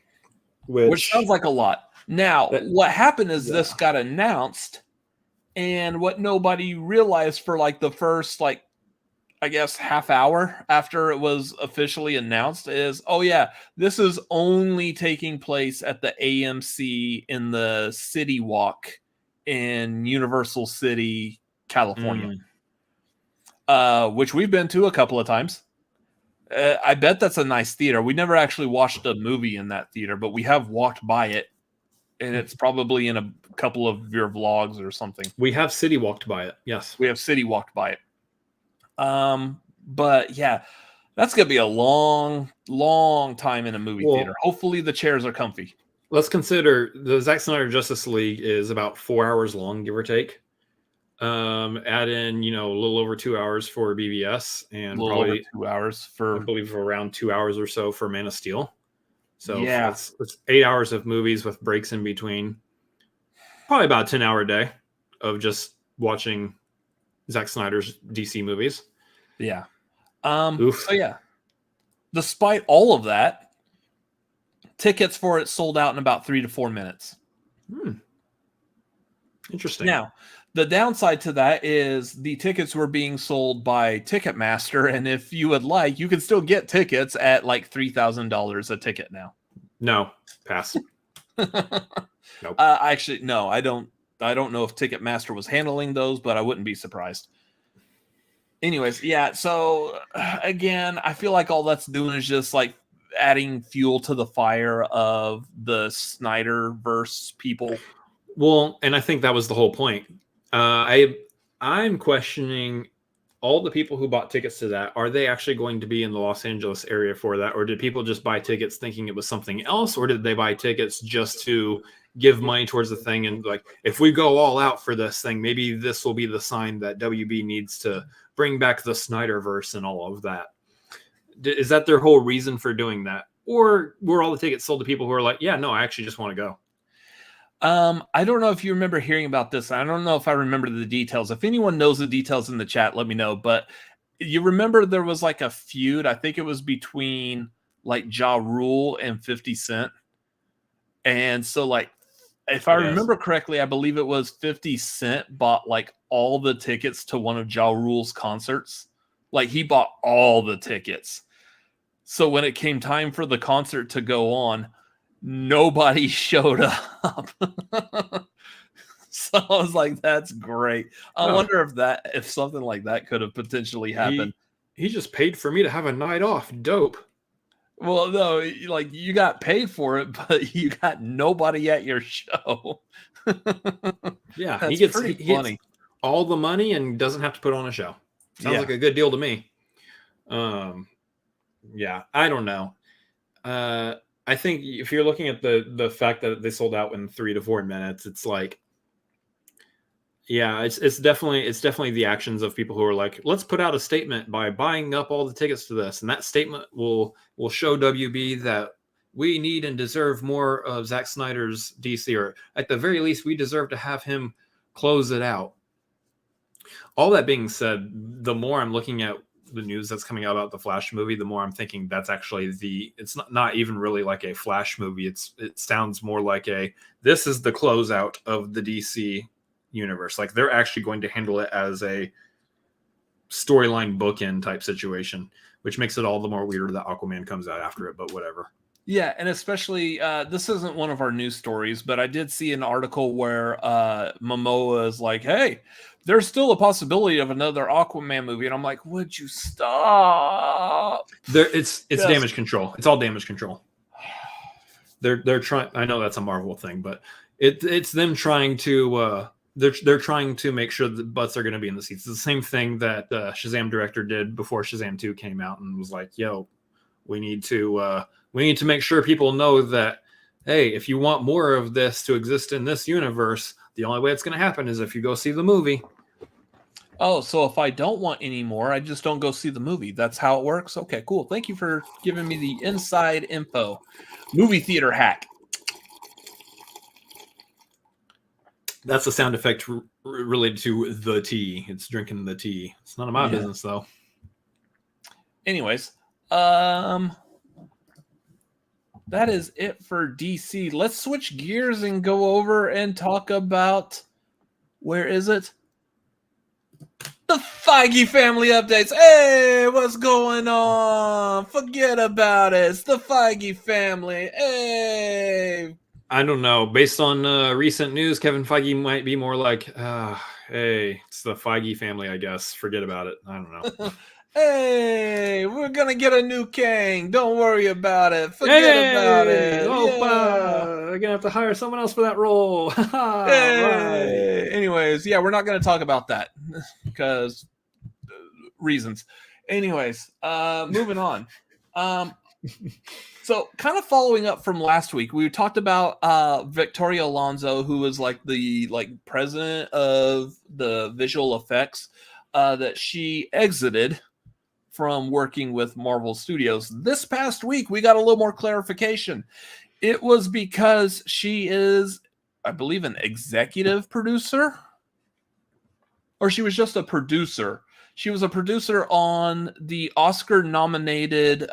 Which sounds like a lot. Now, what happened is this got announced, and what nobody realized for like the first like I guess, half hour after it was officially announced is, oh yeah, this is only taking place at the AMC in the City Walk in Universal City, California, which we've been to a couple of times. I bet that's a nice theater. We never actually watched a movie in that theater, but we have walked by it, and it's probably in a couple of your vlogs or something. We have city walked by it. Yes, we have city walked by it. But yeah, that's gonna be a long time in a movie theater. Hopefully the chairs are comfy. Let's consider the Zack Snyder Justice League is about 4 hours long, give or take. Add in, a little over 2 hours for BVS and probably over 2 hours for, I believe, around 2 hours or so for Man of Steel. So yeah, it's 8 hours of movies with breaks in between. Probably about a 10-hour day of just watching Zack Snyder's DC movies. Yeah. So yeah, despite all of that, tickets for it sold out in about 3 to 4 minutes. Interesting. Now, the downside to that is the tickets were being sold by Ticketmaster, and if you would like, you can still get tickets at like $3,000 a ticket now. No, pass. Nope. Actually, no, I don't know if Ticketmaster was handling those, but I wouldn't be surprised. Anyways, yeah, so again, I feel like all that's doing is just like adding fuel to the fire of the Snyderverse people. Well, and I think that was the whole point. I'm questioning all the people who bought tickets to that. Are they actually going to be in the Los Angeles area for that? Or did people just buy tickets thinking it was something else? Or did they buy tickets just to give money towards the thing? And like, if we go all out for this thing, maybe this will be the sign that WB needs to bring back the Snyderverse and all of that. Is that their whole reason for doing that? Or were all the tickets sold to people who are like, yeah, no, I actually just want to go? I don't know if you remember hearing about this. I don't know if I remember the details. If anyone knows the details in the chat, let me know. But you remember there was like a feud. I think it was between like Ja Rule and 50 Cent. And so like, if I remember correctly, I believe it was 50 Cent bought like all the tickets to one of Ja Rule's concerts. Like he bought all the tickets. So when it came time for the concert to go on, nobody showed up. So I was like, that's great. I wonder if something like that could have potentially happened. He just paid for me to have a night off. Dope. Well, no, like you got paid for it, but you got nobody at your show. Yeah, that's he gets funny. All the money and doesn't have to put on a show. Sounds like a good deal to me. Yeah, I don't know. I think if you're looking at the fact that they sold out in 3 to 4 minutes, it's like, yeah, it's definitely the actions of people who are like, let's put out a statement by buying up all the tickets to this, and that statement will show WB that we need and deserve more of Zack Snyder's DC, or at the very least, we deserve to have him close it out. All that being said, the more I'm looking at the news that's coming out about the Flash movie, the more I'm thinking that's actually it's not even really like a Flash movie. It sounds more like this is the closeout of the DC universe. Like they're actually going to handle it as a storyline bookend type situation, which makes it all the more weirder that Aquaman comes out after it, but whatever. Yeah, and especially this isn't one of our news stories, but I did see an article where Momoa is like, hey, there's still a possibility of another Aquaman movie. And I'm like, would you stop? It's damage control. It's all damage control. They're trying. I know that's a Marvel thing, but it's them trying to they're trying to make sure the butts are going to be in the seats. It's the same thing that Shazam director did before Shazam 2 came out and was like, yo, we need to make sure people know that, hey, if you want more of this to exist in this universe, the only way it's going to happen is if you go see the movie. Oh, so if I don't want any more, I just don't go see the movie. That's how it works? Okay, cool. Thank you for giving me the inside info. Movie theater hack. That's a sound effect related to the tea. It's drinking the tea. It's none of my business, though. Anyways, that is it for DC. Let's switch gears and go over and talk about, where is it? The Feige family updates. Hey, what's going on? Forget about it. It's the Feige family. Hey. I don't know. Based on recent news, Kevin Feige might be more like, hey, it's the Feige family, I guess. Forget about it. I don't know. Hey, we're going to get a new Kang. Don't worry about it. Forget about it. Opa! I'm going to have to hire someone else for that role. Hey. Right. Anyways, yeah, we're not going to talk about that because reasons. Anyways, moving on. So kind of following up from last week, we talked about Victoria Alonso, who was like the president of the visual effects, that she exited from working with Marvel Studios. This past week, we got a little more clarification. It was because she is, I believe, an executive producer, or she was just a producer. She was a producer on the Oscar-nominated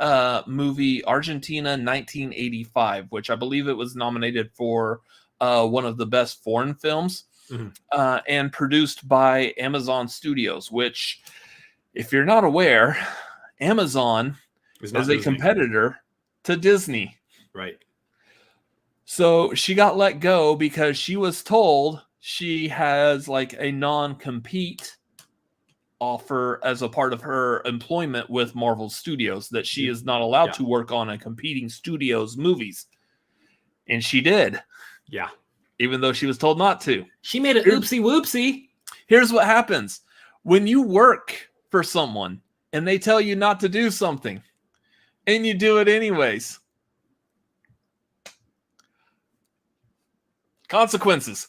movie Argentina 1985, which I believe it was nominated for one of the best foreign films, and produced by Amazon Studios, which, if you're not aware, Amazon is a competitor to Disney. Right. So she got let go because she was told she has like a non-compete offer as a part of her employment with Marvel Studios, that she is not allowed to work on a competing studio's movies. And she did. Yeah. Even though she was told not to. She made an oopsie whoopsie. Here's what happens. When you work for someone and they tell you not to do something and you do it anyways, consequences.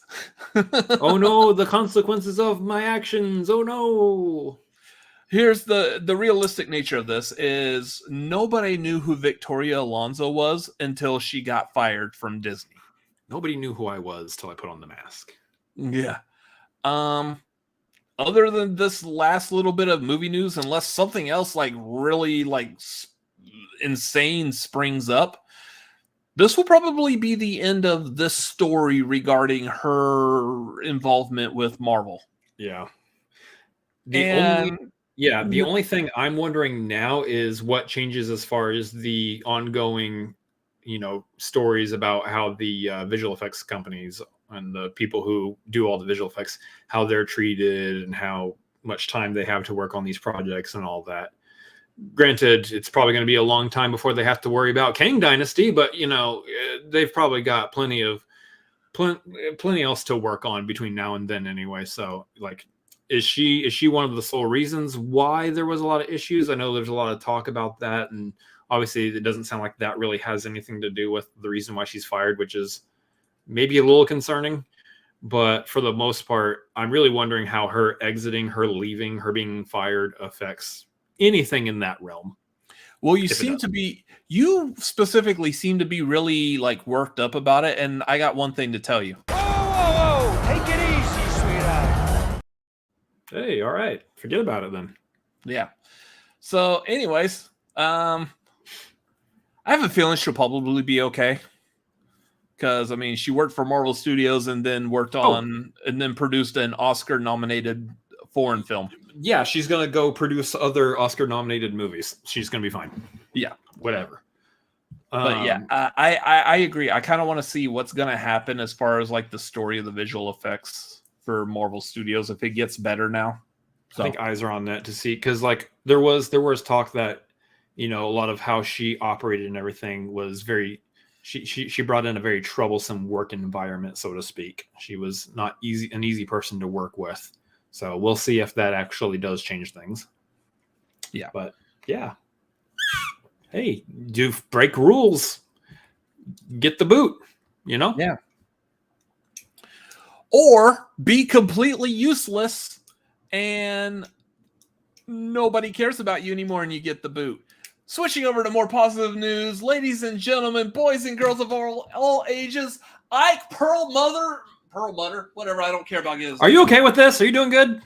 Oh no, the consequences of my actions. Oh no. Here's the realistic nature of this is nobody knew who Victoria Alonso was until she got fired from Disney. Nobody knew who I was till I put on the mask. Yeah. Other than this last little bit of movie news, unless something else like really like insane springs up, this will probably be the end of this story regarding her involvement with Marvel. Yeah. The only thing I'm wondering now is what changes as far as the ongoing, stories about how the visual effects companies and the people who do all the visual effects, how they're treated and how much time they have to work on these projects and all that. Granted, it's probably going to be a long time before they have to worry about Kang Dynasty, but they've probably got plenty else to work on between now and then anyway. So, like, is she one of the sole reasons why there was a lot of issues? I know there's a lot of talk about that, and obviously it doesn't sound like that really has anything to do with the reason why she's fired, which is maybe a little concerning. But for the most part, I'm really wondering how her exiting, her leaving, her being fired affects anything in that realm. Well, you specifically seem to be really like worked up about it, and I got one thing to tell you. Whoa, take it easy, sweetheart. Hey, all right, forget about it then. Yeah. So, anyways, I have a feeling she'll probably be okay, because I mean, she worked for Marvel Studios and then and then produced an Oscar-nominated foreign film. Yeah, she's gonna go produce other Oscar-nominated movies. She's gonna be fine. Yeah, whatever. But yeah, I agree. I kind of want to see what's gonna happen as far as like the story of the visual effects for Marvel Studios if it gets better now. So. I think eyes are on that to see, because like there was talk that a lot of how she operated and everything was very. She brought in a very troublesome work environment, so to speak. She was not an easy person to work with. So we'll see if that actually does change things. Yeah. But yeah. Hey, do break rules. Get the boot, Yeah. Or be completely useless and nobody cares about you anymore and you get the boot. Switching over to more positive news, ladies and gentlemen, boys and girls of all ages, Ike Perlmutter, whatever, I don't care about getting. Are you okay with this? Are you doing good?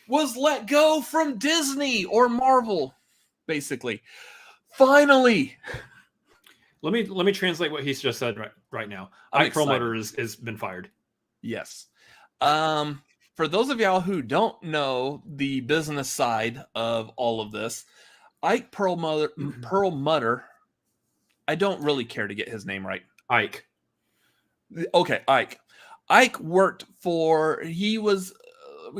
Was let go from Disney or Marvel, basically. Finally. Let me translate what he's just said right now. Ike Perlmutter has been fired. Yes. for those of y'all who don't know the business side of all of this, Ike Perlmutter, I don't really care to get his name right. Ike. Okay, Ike. Ike worked for, he was,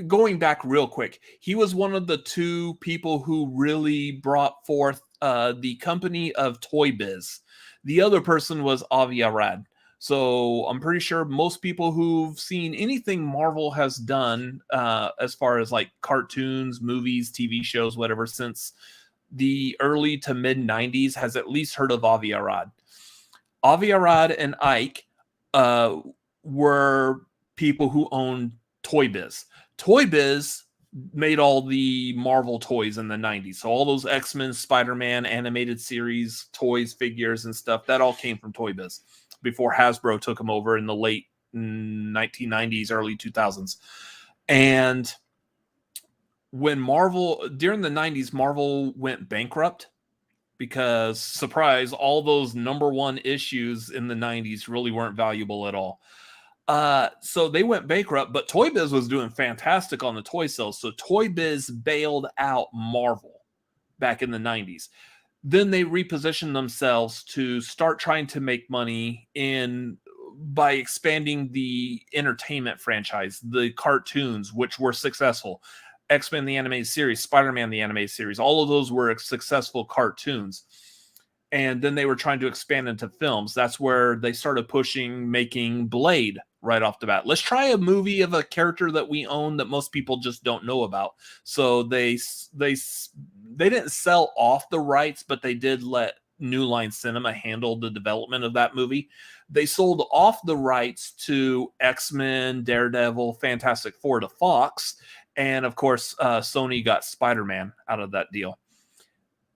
going back real quick, he was one of the two people who really brought forth the company of Toy Biz. The other person was Avi Arad. So I'm pretty sure most people who've seen anything Marvel has done as far as like cartoons, movies, TV shows, whatever, since the early to mid 90s has at least heard of Avi Arad. Avi Arad and Ike were people who owned Toy Biz. Toy Biz made all the Marvel toys in the 90s. So all those X-Men, Spider-Man, animated series, toys, figures, and stuff, that all came from Toy Biz before Hasbro took them over in the late 1990s, early 2000s. And when during the 90s, Marvel went bankrupt because, surprise, all those number one issues in the 90s really weren't valuable at all. So they went bankrupt, but Toy Biz was doing fantastic on the toy sales. So Toy Biz bailed out Marvel back in the 90s. Then they repositioned themselves to start trying to make money by expanding the entertainment franchise, the cartoons, which were successful. X-Men, the animated series, Spider-Man, the animated series, all of those were successful cartoons. And then they were trying to expand into films. That's where they started making Blade right off the bat. Let's try a movie of a character that we own that most people just don't know about. So they didn't sell off the rights, but they did let New Line Cinema handle the development of that movie. They sold off the rights to X-Men, Daredevil, Fantastic Four to Fox. And of course, Sony got Spider-Man out of that deal.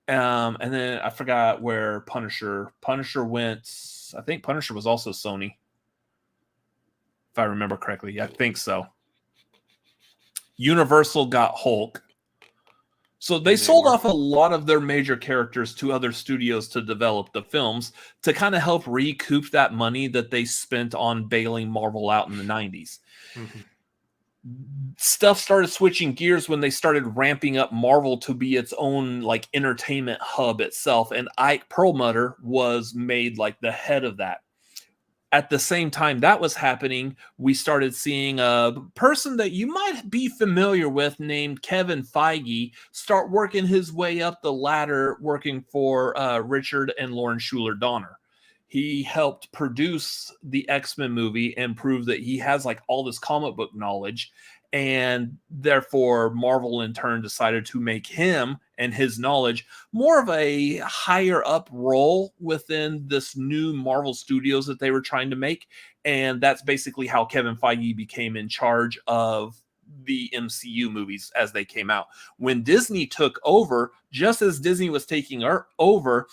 And then I forgot where Punisher went. I think Punisher was also Sony, if I remember correctly. I think so. Universal got Hulk. So they sold off a lot of their major characters to other studios to develop the films to kind of help recoup that money that they spent on bailing Marvel out in the 90s. Mm-hmm. Stuff started switching gears when they started ramping up Marvel to be its own like entertainment hub itself, and Ike Perlmutter was made like the head of that. At the same time that was happening, we started seeing a person that you might be familiar with named Kevin Feige start working his way up the ladder, working for Richard and Lauren Schuler Donner. He helped produce the X-Men movie and prove that he has like all this comic book knowledge. And therefore, Marvel in turn decided to make him and his knowledge more of a higher up role within this new Marvel Studios that they were trying to make. And that's basically how Kevin Feige became in charge of the MCU movies as they came out. When Disney took over, just as Disney was taking over,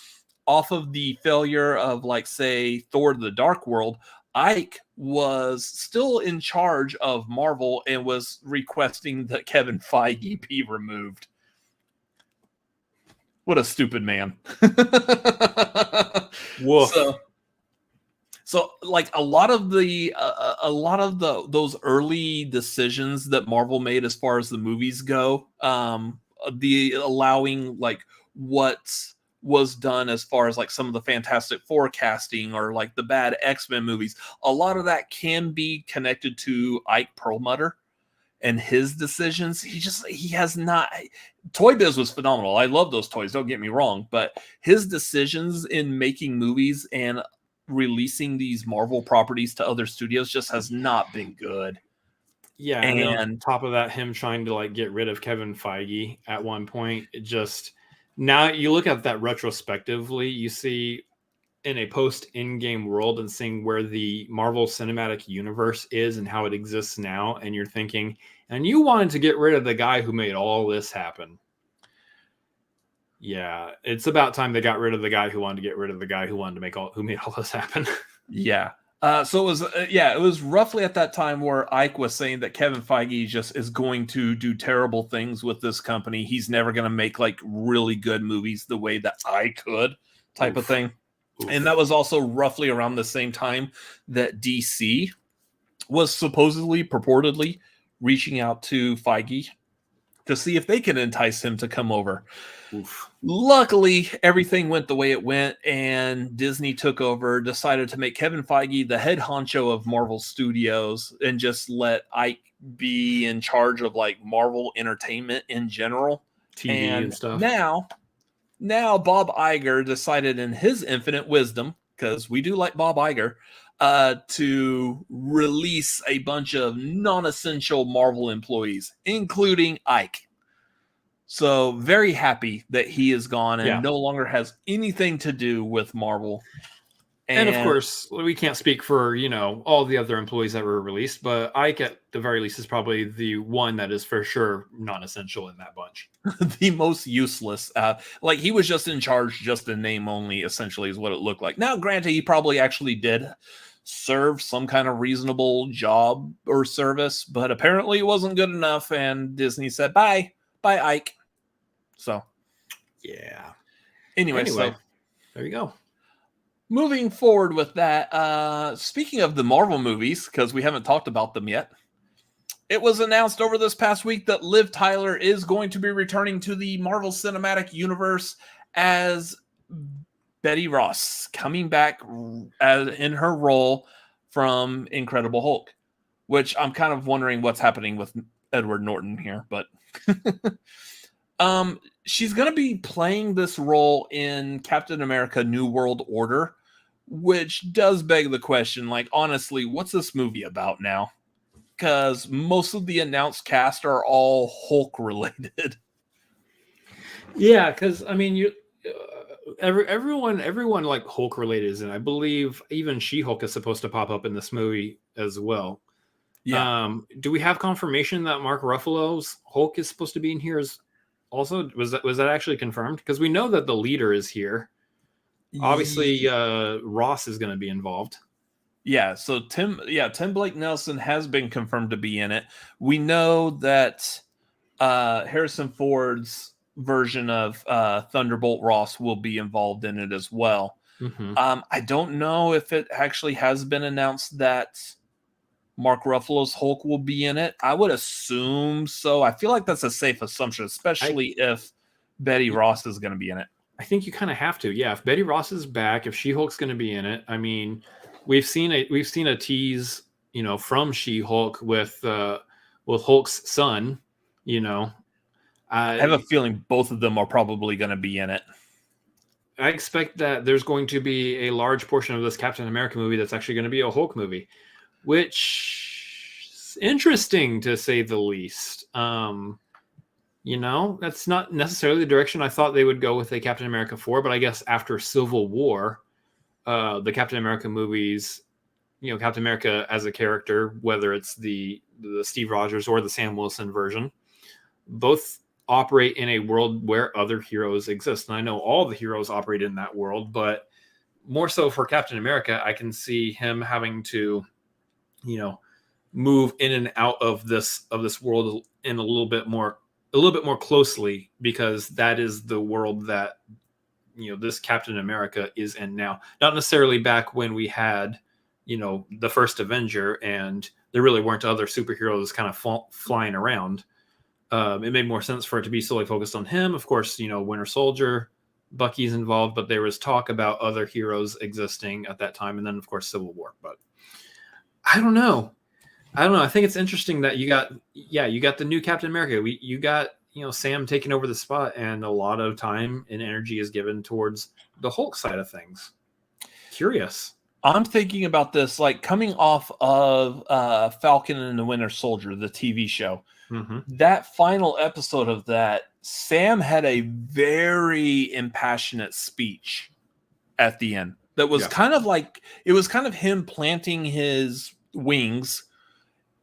off of the failure of, like, say, Thor: The Dark World, Ike was still in charge of Marvel and was requesting that Kevin Feige be removed. What a stupid man. Whoa. So like a lot of those early decisions that Marvel made as far as the movies go, the allowing like what was done as far as like some of the Fantastic Four casting or like the bad X-Men movies, a lot of that can be connected to Ike Perlmutter and his decisions. He has not. Toy Biz was phenomenal. I love those toys, don't get me wrong, but his decisions in making movies and releasing these Marvel properties to other studios just has not been good. Yeah, and on top of that, him trying to like get rid of Kevin Feige at one point, it just, now you look at that retrospectively, you see in a post-in-game world and seeing where the Marvel Cinematic Universe is and how it exists now, and you're thinking, and you wanted to get rid of the guy who made all this happen. Yeah, it's about time they got rid of the guy who wanted to get rid of the guy who made all this happen. Yeah. So it was roughly at that time where Ike was saying that Kevin Feige just is going to do terrible things with this company. He's never going to make like really good movies the way that I could, type of thing. And that was also roughly around the same time that DC was supposedly, purportedly reaching out to Feige to see if they can entice him to come over. Oof. Luckily, everything went the way it went, and Disney took over, decided to make Kevin Feige the head honcho of Marvel Studios and just let Ike be in charge of like Marvel entertainment in general. TV and stuff. Now Bob Iger decided in his infinite wisdom, because we do like Bob Iger, to release a bunch of non-essential Marvel employees, including Ike. So very happy that he is gone and no longer has anything to do with Marvel. And of course, we can't speak for, all the other employees that were released, but Ike at the very least is probably the one that is for sure non-essential in that bunch. The most useless. Like he was just in charge, just in name only, essentially is what it looked like. Now, granted, he probably actually did serve some kind of reasonable job or service, but apparently it wasn't good enough. And Disney said, bye, Ike. So, yeah. Anyway, so there you go. Moving forward with that, speaking of the Marvel movies, because we haven't talked about them yet, it was announced over this past week that Liv Tyler is going to be returning to the Marvel Cinematic Universe as Betty Ross, coming back in her role from Incredible Hulk, which I'm kind of wondering what's happening with Edward Norton here, but she's going to be playing this role in Captain America New World Order, which does beg the question, like, honestly, what's this movie about now? Because most of the announced cast are all Hulk related. Yeah, because I mean, everyone like Hulk related is, and I believe even She-Hulk is supposed to pop up in this movie as well. Yeah. Do we have confirmation that Mark Ruffalo's Hulk is supposed to be in here? Also, was that actually confirmed? Because we know that the leader is here. Obviously, Ross is going to be involved. Yeah, so Tim Blake Nelson has been confirmed to be in it. We know that Harrison Ford's version of Thunderbolt Ross will be involved in it as well. Mm-hmm. I don't know if it actually has been announced that Mark Ruffalo's Hulk will be in it. I would assume so. I feel like that's a safe assumption, especially if Betty Ross is going to be in it. I think you kind of have to. Yeah, if Betty Ross is back, if She-Hulk's going to be in it, I mean, we've seen a tease, from She-Hulk with Hulk's son. I have a feeling both of them are probably going to be in it. I expect that there's going to be a large portion of this Captain America movie that's actually going to be a Hulk movie, which is interesting to say the least. That's not necessarily the direction I thought they would go with a Captain America 4, but I guess after Civil War, the Captain America movies, Captain America as a character, whether it's the Steve Rogers or the Sam Wilson version, both operate in a world where other heroes exist. And I know all the heroes operate in that world, but more so for Captain America, I can see him having to, move in and out of this world in a little bit more closely, because that is the world that, this Captain America is in now. Not necessarily back when we had, the first Avenger and there really weren't other superheroes kind of flying around. It made more sense for it to be solely focused on him. Of course, Winter Soldier, Bucky's involved, but there was talk about other heroes existing at that time. And then, of course, Civil War. But I don't know. I think it's interesting that you got the new Captain America. You got, Sam taking over the spot, and a lot of time and energy is given towards the Hulk side of things. Curious. I'm thinking about this, like coming off of Falcon and the Winter Soldier, the TV show. Mm-hmm. That final episode of that, Sam had a very impassionate speech at the end. That was kind of like, it was kind of him planting his wings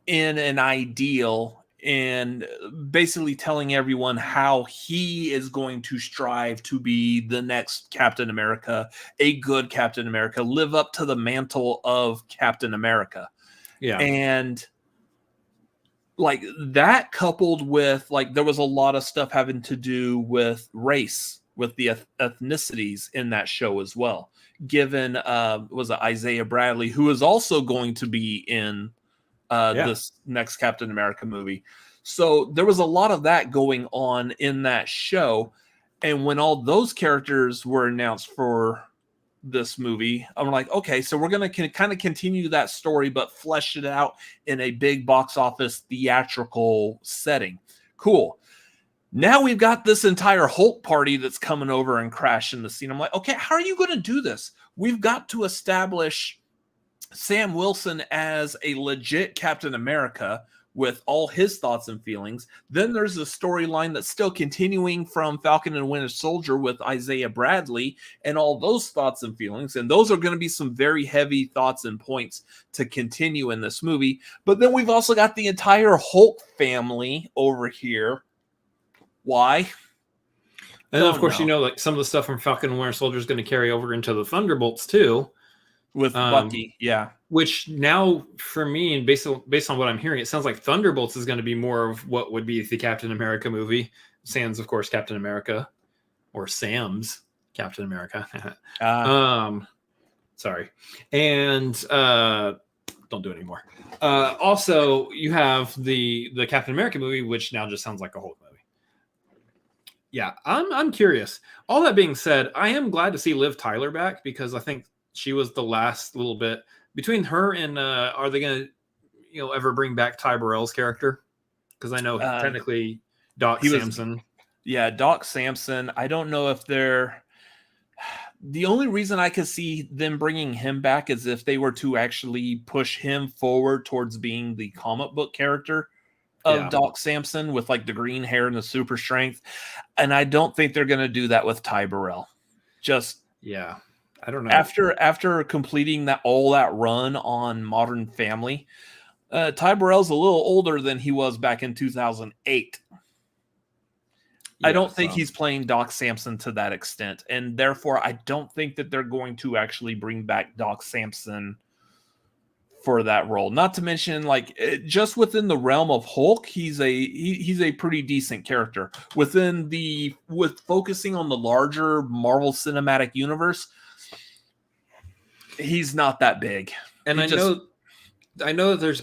in an ideal and basically telling everyone how he is going to strive to be the next Captain America, a good Captain America, live up to the mantle of Captain America. Yeah. And like that, coupled with like there was a lot of stuff having to do with race, with the ethnicities in that show as well. Given was it Isaiah Bradley, who is also going to be in this next Captain America movie. So there was a lot of that going on in that show. And when all those characters were announced for this movie, I'm like, okay, so we're going to kind of continue that story, but flesh it out in a big box office theatrical setting. Cool. Now we've got this entire Hulk party that's coming over and crashing the scene. I'm like, okay, how are you going to do this? We've got to establish Sam Wilson as a legit Captain America with all his thoughts and feelings. Then there's a storyline that's still continuing from Falcon and Winter Soldier with Isaiah Bradley and all those thoughts and feelings. And those are going to be some very heavy thoughts and points to continue in this movie. But then we've also got the entire Hulk family over here. Why? And then, of course, like some of the stuff from Falcon and Winter Soldier is going to carry over into the Thunderbolts too. With Bucky, yeah. Which now, for me, and based on what I'm hearing, it sounds like Thunderbolts is going to be more of what would be the Captain America movie. Sans, of course, Captain America, or Sam's Captain America. Sorry, and don't do it anymore. Also, you have the Captain America movie, which now just sounds like a Hulk movie. Yeah, I'm curious. All that being said, I am glad to see Liv Tyler back because I think she was the last little bit between her and are they going to, ever bring back Ty Burrell's character? Because I know technically Doc Samson. Doc Samson. I don't know if they're. The only reason I could see them bringing him back is if they were to actually push him forward towards being the comic book character of Doc Samson with like the green hair and the super strength. And I don't think they're going to do that with Ty Burrell. I don't know. After completing all that run on Modern Family, Ty Burrell's a little older than he was back in 2008. I don't think he's playing Doc Samson to that extent, and therefore I don't think that they're going to actually bring back Doc Samson for that role. Not to mention, just within the realm of Hulk, he's a pretty decent character. With focusing on the larger Marvel Cinematic Universe, he's not that big. And I know that there's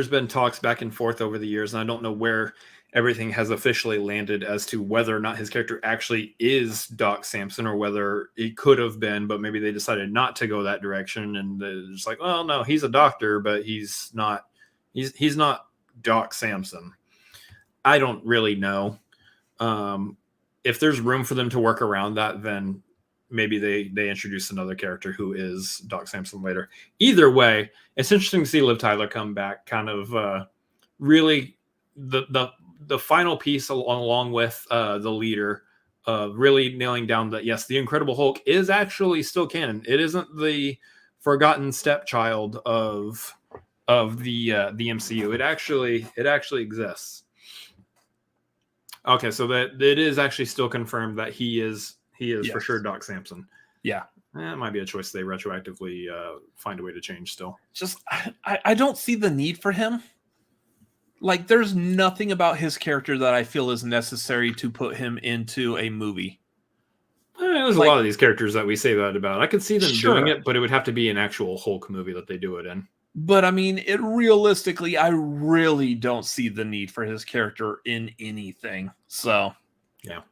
been talks back and forth over the years, and I don't know where everything has officially landed as to whether or not his character actually is Doc Samson or whether it could have been, but maybe they decided not to go that direction. And they're just like, well, no, he's a doctor, but he's not Doc Samson. I don't really know. If there's room for them to work around that, then maybe they introduce another character who is Doc Samson later. Either way, it's interesting to see Liv Tyler come back, kind of really the final piece along with the leader, really nailing down that, yes, the Incredible Hulk is actually still canon. It isn't the forgotten stepchild of the MCU. It actually exists. Okay, so that it is actually still confirmed that he is for sure Doc Samson. Yeah. That might be a choice they retroactively find a way to change still. Just, I don't see the need for him. Like, there's nothing about his character that I feel is necessary to put him into a movie. There's a lot of these characters that we say that about. I could see them doing it, but it would have to be an actual Hulk movie that they do it in. But, I mean, realistically, I really don't see the need for his character in anything. So, yeah.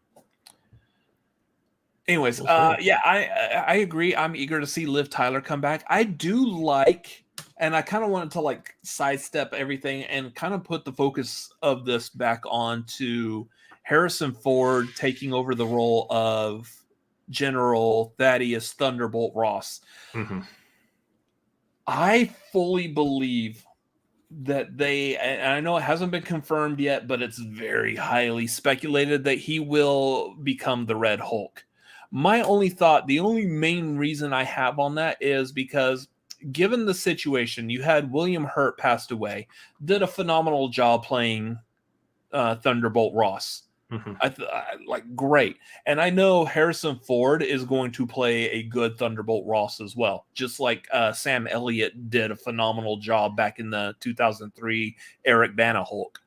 Anyways, I agree. I'm eager to see Liv Tyler come back. I do like, and I kind of wanted to sidestep everything and kind of put the focus of this back on to Harrison Ford taking over the role of General Thaddeus Thunderbolt Ross. Mm-hmm. I fully believe that and I know it hasn't been confirmed yet, but it's very highly speculated that he will become the Red Hulk. My only thought, the only main reason I have on that is because given the situation, you had William Hurt passed away, did a phenomenal job playing Thunderbolt Ross. Mm-hmm. Great. And I know Harrison Ford is going to play a good Thunderbolt Ross as well. Just like Sam Elliott did a phenomenal job back in the 2003 Eric Bana Hulk.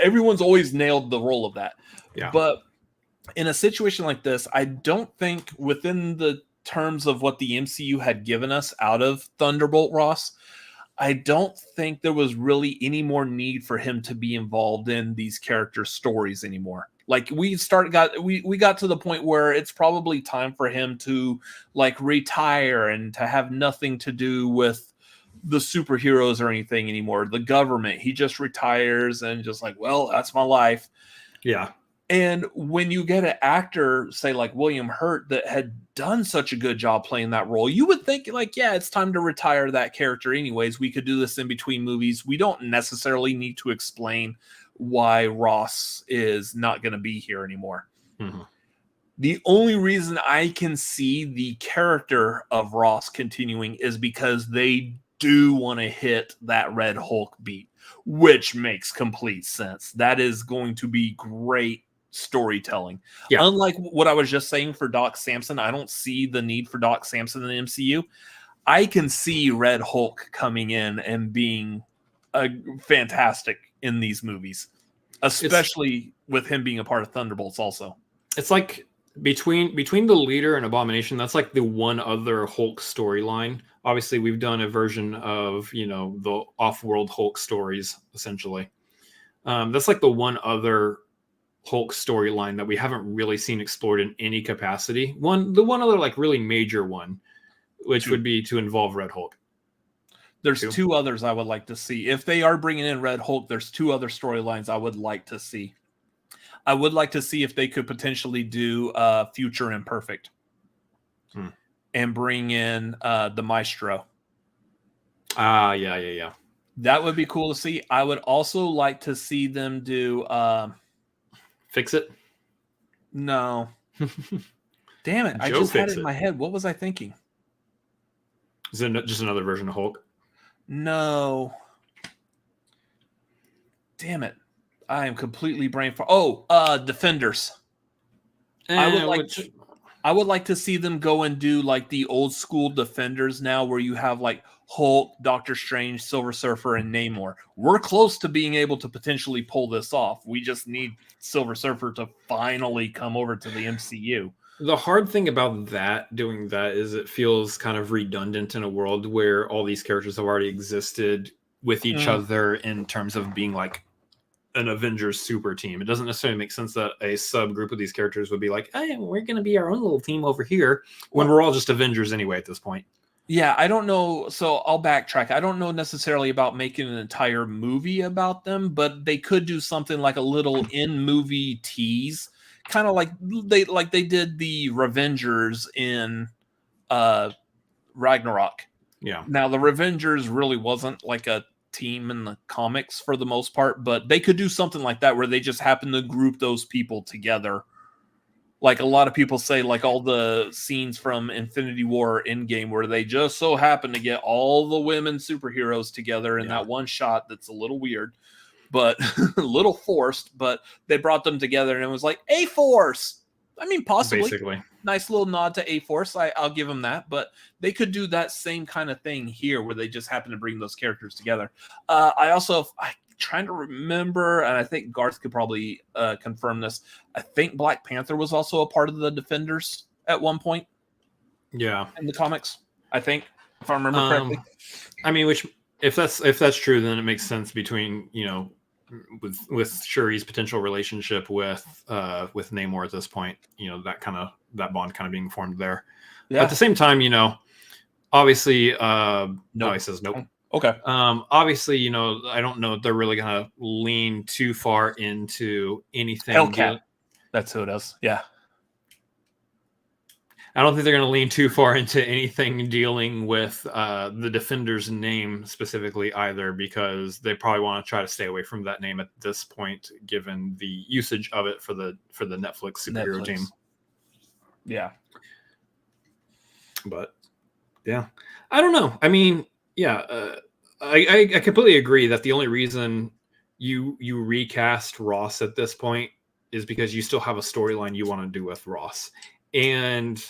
Everyone's always nailed the role of that. Yeah. But in a situation like this, I don't think within the terms of what the MCU had given us out of Thunderbolt Ross, I don't think there was really any more need for him to be involved in these character stories anymore. Like we got to the point where it's probably time for him to like retire and to have nothing to do with the superheroes or anything anymore. The government, he just retires and just like, well, that's my life. Yeah. And when you get an actor, say like William Hurt, that had done such a good job playing that role, you would think like, yeah, it's time to retire that character anyways. We could do this in between movies. We don't necessarily need to explain why Ross is not going to be here anymore. Mm-hmm. The only reason I can see the character of Ross continuing is because they do want to hit that Red Hulk beat, which makes complete sense. That is going to be great storytelling. Yeah. Unlike what I was just saying for Doc Samson, I don't see the need for Doc Samson in the MCU. I can see Red Hulk coming in and being fantastic in these movies, especially with him being a part of Thunderbolts also. It's like between the Leader and Abomination, that's like the one other Hulk storyline. Obviously, we've done a version of, the off-world Hulk stories, essentially. That's like the one other Hulk storyline that we haven't really seen explored in any capacity. The one other like really major one, which would be to involve Red Hulk. There's two others I would like to see. If they are bringing in Red Hulk, there's two other storylines I would like to see. I would like to see if they could potentially do Future Imperfect and bring in the Maestro. Yeah. That would be cool to see. I would also like to see them do... Fix It? No. Damn it. I Joe just had Fix it in my head. What was I thinking? Is it just another version of Hulk? No. Damn it. I am completely brain fart. Oh, Defenders. I would like to see them go and do like the old school Defenders now, where you have like Hulk, Doctor Strange, Silver Surfer, and Namor. We're close to being able to potentially pull this off. We just need Silver Surfer to finally come over to the MCU. The hard thing about doing that is it feels kind of redundant in a world where all these characters have already existed with each other in terms of being like an Avengers super team. It doesn't necessarily make sense that a subgroup of these characters would be like, hey, we're going to be our own little team over here when we're all just Avengers anyway at this point. Yeah, I don't know. So I'll backtrack. I don't know necessarily about making an entire movie about them, but they could do something like a little in-movie tease, kind of like they did the Revengers in Ragnarok. Yeah. Now the Revengers really wasn't like a team in the comics for the most part, but they could do something like that where they just happen to group those people together. Like a lot of people say, like all the scenes from Infinity War Endgame where they just so happen to get all the women superheroes together in that one shot that's a little weird, but a little forced, but they brought them together and it was like A-Force. I mean, possibly. Basically. Nice little nod to A-Force. I'll give them that, but they could do that same kind of thing here where they just happen to bring those characters together. I'm trying to remember, and I think Garth could probably confirm this. I think Black Panther was also a part of the Defenders at one point. Yeah, in the comics, I think, if I remember correctly. I mean, if that's true, then it makes sense between with Shuri's potential relationship with Namor at this point. That bond kind of being formed there. Yeah. At the same time, obviously, no, he says nope. Okay. Obviously, I don't know if they're really gonna lean too far into anything. Hellcat. That's who it is. Yeah. I don't think they're gonna lean too far into anything dealing with the Defender's name specifically either, because they probably want to try to stay away from that name at this point, given the usage of it for the Netflix superhero team. Yeah. But yeah, I don't know. I mean, yeah, I completely agree that the only reason you recast Ross at this point is because you still have a storyline you want to do with Ross. And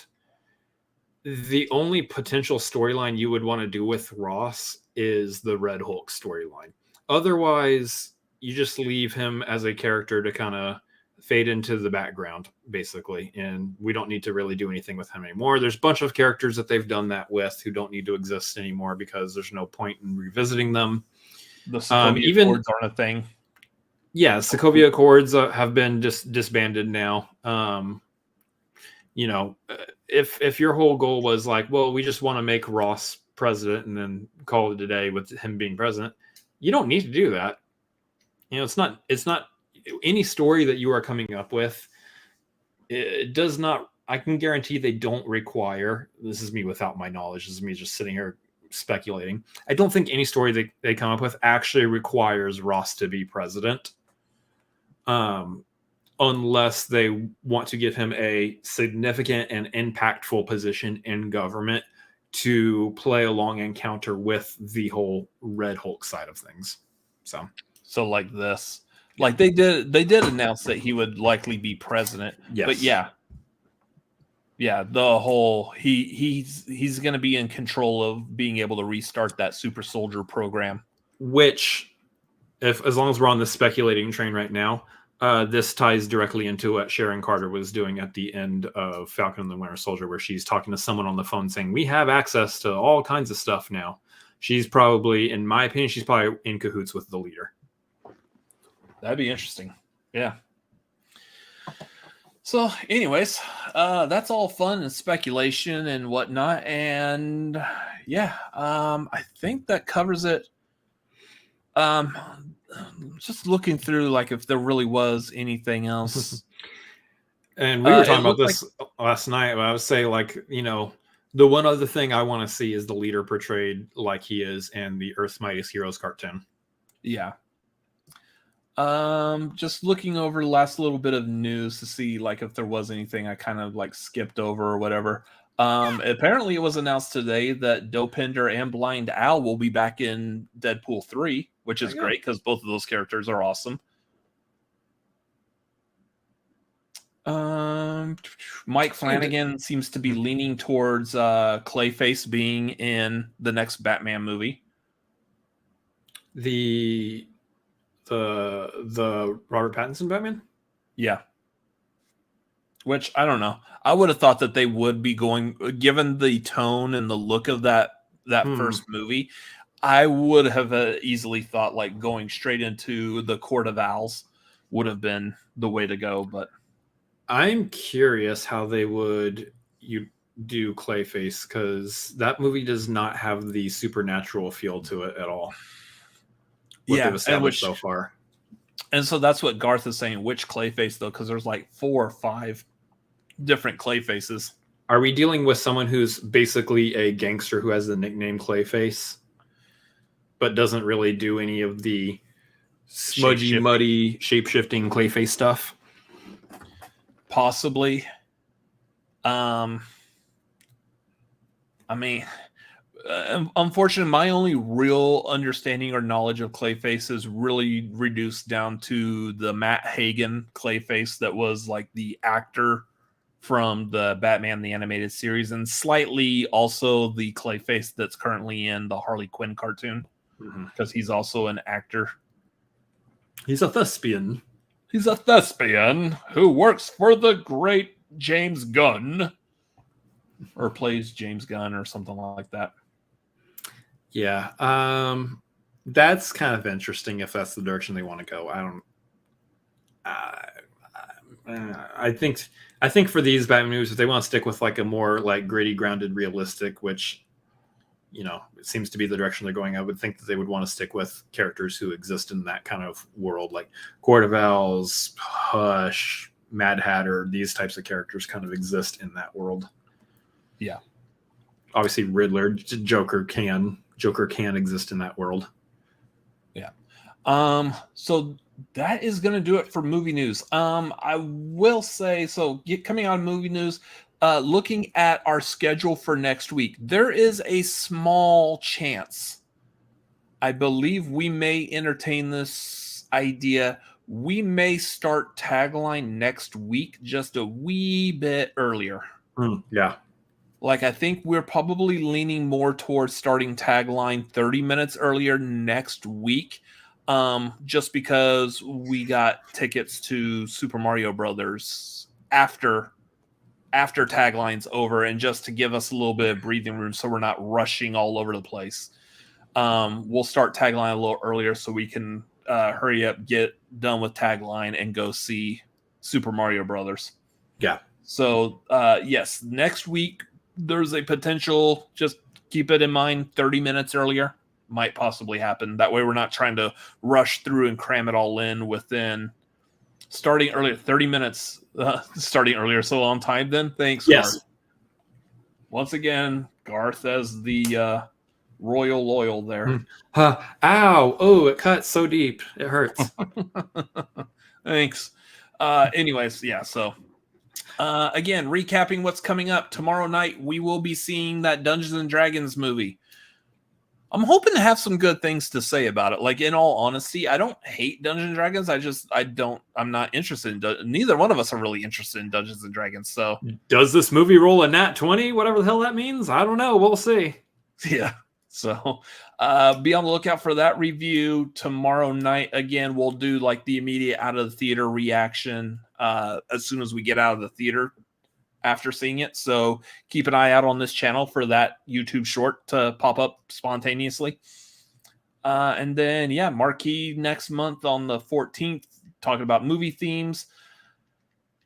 the only potential storyline you would want to do with Ross is the Red Hulk storyline. Otherwise, you just leave him as a character to kind of fade into the background, basically, and we don't need to really do anything with him anymore. There's a bunch of characters that they've done that with who don't need to exist anymore because there's no point in revisiting them. The Sokovia Accords aren't a thing. Yeah, Sokovia Accords have been just disbanded now. If your whole goal was like, well, we just want to make Ross president and then call it a day with him being president, you don't need to do that. It's not any story that you are coming up with. It does not. I can guarantee they don't require. This is me without my knowledge. This is me just sitting here speculating. I don't think any story that they come up with actually requires Ross to be president. Unless they want to give him a significant and impactful position in government to play along and counter with the whole Red Hulk side of things. So like this, like they did announce that he would likely be president. Yes. But the whole he's going to be in control of being able to restart that super soldier program. Which, as long as we're on the speculating train right now, this ties directly into what Sharon Carter was doing at the end of Falcon and the Winter Soldier, where she's talking to someone on the phone saying, we have access to all kinds of stuff now. She's probably, in my opinion, she's probably in cahoots with the leader. That'd be interesting. Yeah. So anyways, that's all fun and speculation and whatnot. And I think that covers it. Just looking through, like, if there really was anything else. And we were talking about this last night. I would say, like, the one other thing I want to see is the leader portrayed like he is in the Earth's Mightiest Heroes cartoon. Yeah. Just looking over the last little bit of news to see, like, if there was anything I kind of like skipped over or whatever. Apparently it was announced today that Dopinder and Blind Al will be back in Deadpool 3, which is great because both of those characters are awesome. Mike Flanagan seems to be leaning towards Clayface being in the next Batman movie. The Robert Pattinson Batman? Yeah. Which, I don't know. I would have thought that they would be going, given the tone and the look of that first movie, I would have easily thought like going straight into the Court of Owls would have been the way to go. But I'm curious how they would do Clayface, because that movie does not have the supernatural feel to it at all. They've established so far. And so that's what Garth is saying. Which Clayface, though? Because there's like 4 or 5 different Clayfaces. Are we dealing with someone who's basically a gangster who has the nickname Clayface, but doesn't really do any of the smudgy, muddy, shape-shifting Clayface stuff? Possibly. I mean, unfortunately, my only real understanding or knowledge of Clayface is really reduced down to the Matt Hagen Clayface that was like the actor from the Batman the Animated Series, and slightly also the Clayface that's currently in the Harley Quinn cartoon, because he's also an actor. He's a thespian. He's a thespian who works for the great James Gunn, or plays James Gunn or something like that. Yeah, that's kind of interesting if that's the direction they want to go. I think for these Batman movies, if they want to stick with like a more like gritty, grounded, realistic, which it seems to be the direction they're going, I would think that they would want to stick with characters who exist in that kind of world, like Court of Owls, Hush, Mad Hatter. These types of characters kind of exist in that world. Yeah, obviously Riddler, Joker can exist in that world. Yeah. So that is going to do it for movie news. I will say, coming on movie news, looking at our schedule for next week, there is a small chance, I believe we may entertain this idea. We may start Tagline next week, just a wee bit earlier. Yeah. Like, I think we're probably leaning more towards starting Tagline 30 minutes earlier next week. just because we got tickets to Super Mario Brothers after Tagline's over, and just to give us a little bit of breathing room so we're not rushing all over the place. We'll start Tagline a little earlier so we can hurry up, get done with Tagline, and go see Super Mario Brothers. Yeah. So, yes, next week there's a potential, just keep it in mind, 30 minutes earlier might possibly happen. That way we're not trying to rush through and cram it all in within starting earlier, 30 minutes starting earlier. So on time then. Thanks, Yes. Garth. Once again, Garth as the royal loyal there. Ow. Oh, it cuts so deep. It hurts. Thanks. Anyways, yeah, so again, recapping what's coming up. Tomorrow night, we will be seeing that Dungeons and Dragons movie. I'm hoping to have some good things to say about it. Like, in all honesty, I don't hate Dungeons and Dragons. I'm not interested in neither one of us are really interested in Dungeons and Dragons. So does this movie roll a nat 20? Whatever the hell that means. I don't know. We'll see. Yeah. So be on the lookout for that review tomorrow night. Again, we'll do like the immediate out of the theater reaction as soon as we get out of the theater after seeing it. So keep an eye out on this channel for that YouTube short to pop up spontaneously. And then, yeah, Marquee next month on the 14th, talking about movie themes.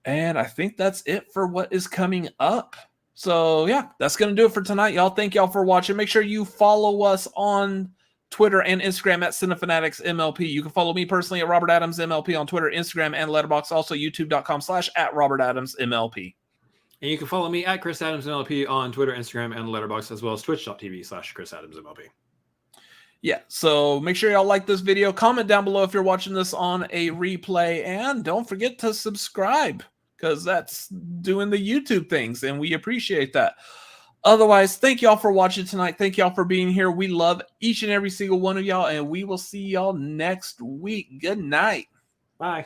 And I think that's it for what is coming up. So, yeah, that's going to do it for tonight, y'all. Thank y'all for watching. Make sure you follow us on Twitter and Instagram at CineFanaticsMLP. You can follow me personally at Robert Adams MLP on Twitter, Instagram, and Letterboxd. Also, youtube.com/@RobertAdamsMLP. And you can follow me at Chris Adams MLP on Twitter, Instagram, and Letterboxd, as well as twitch.tv/ChrisAdamsMLP. Yeah, so make sure y'all like this video. Comment down below if you're watching this on a replay. And don't forget to subscribe, because that's doing the YouTube things, and we appreciate that. Otherwise, thank y'all for watching tonight. Thank y'all for being here. We love each and every single one of y'all, and we will see y'all next week. Good night. Bye.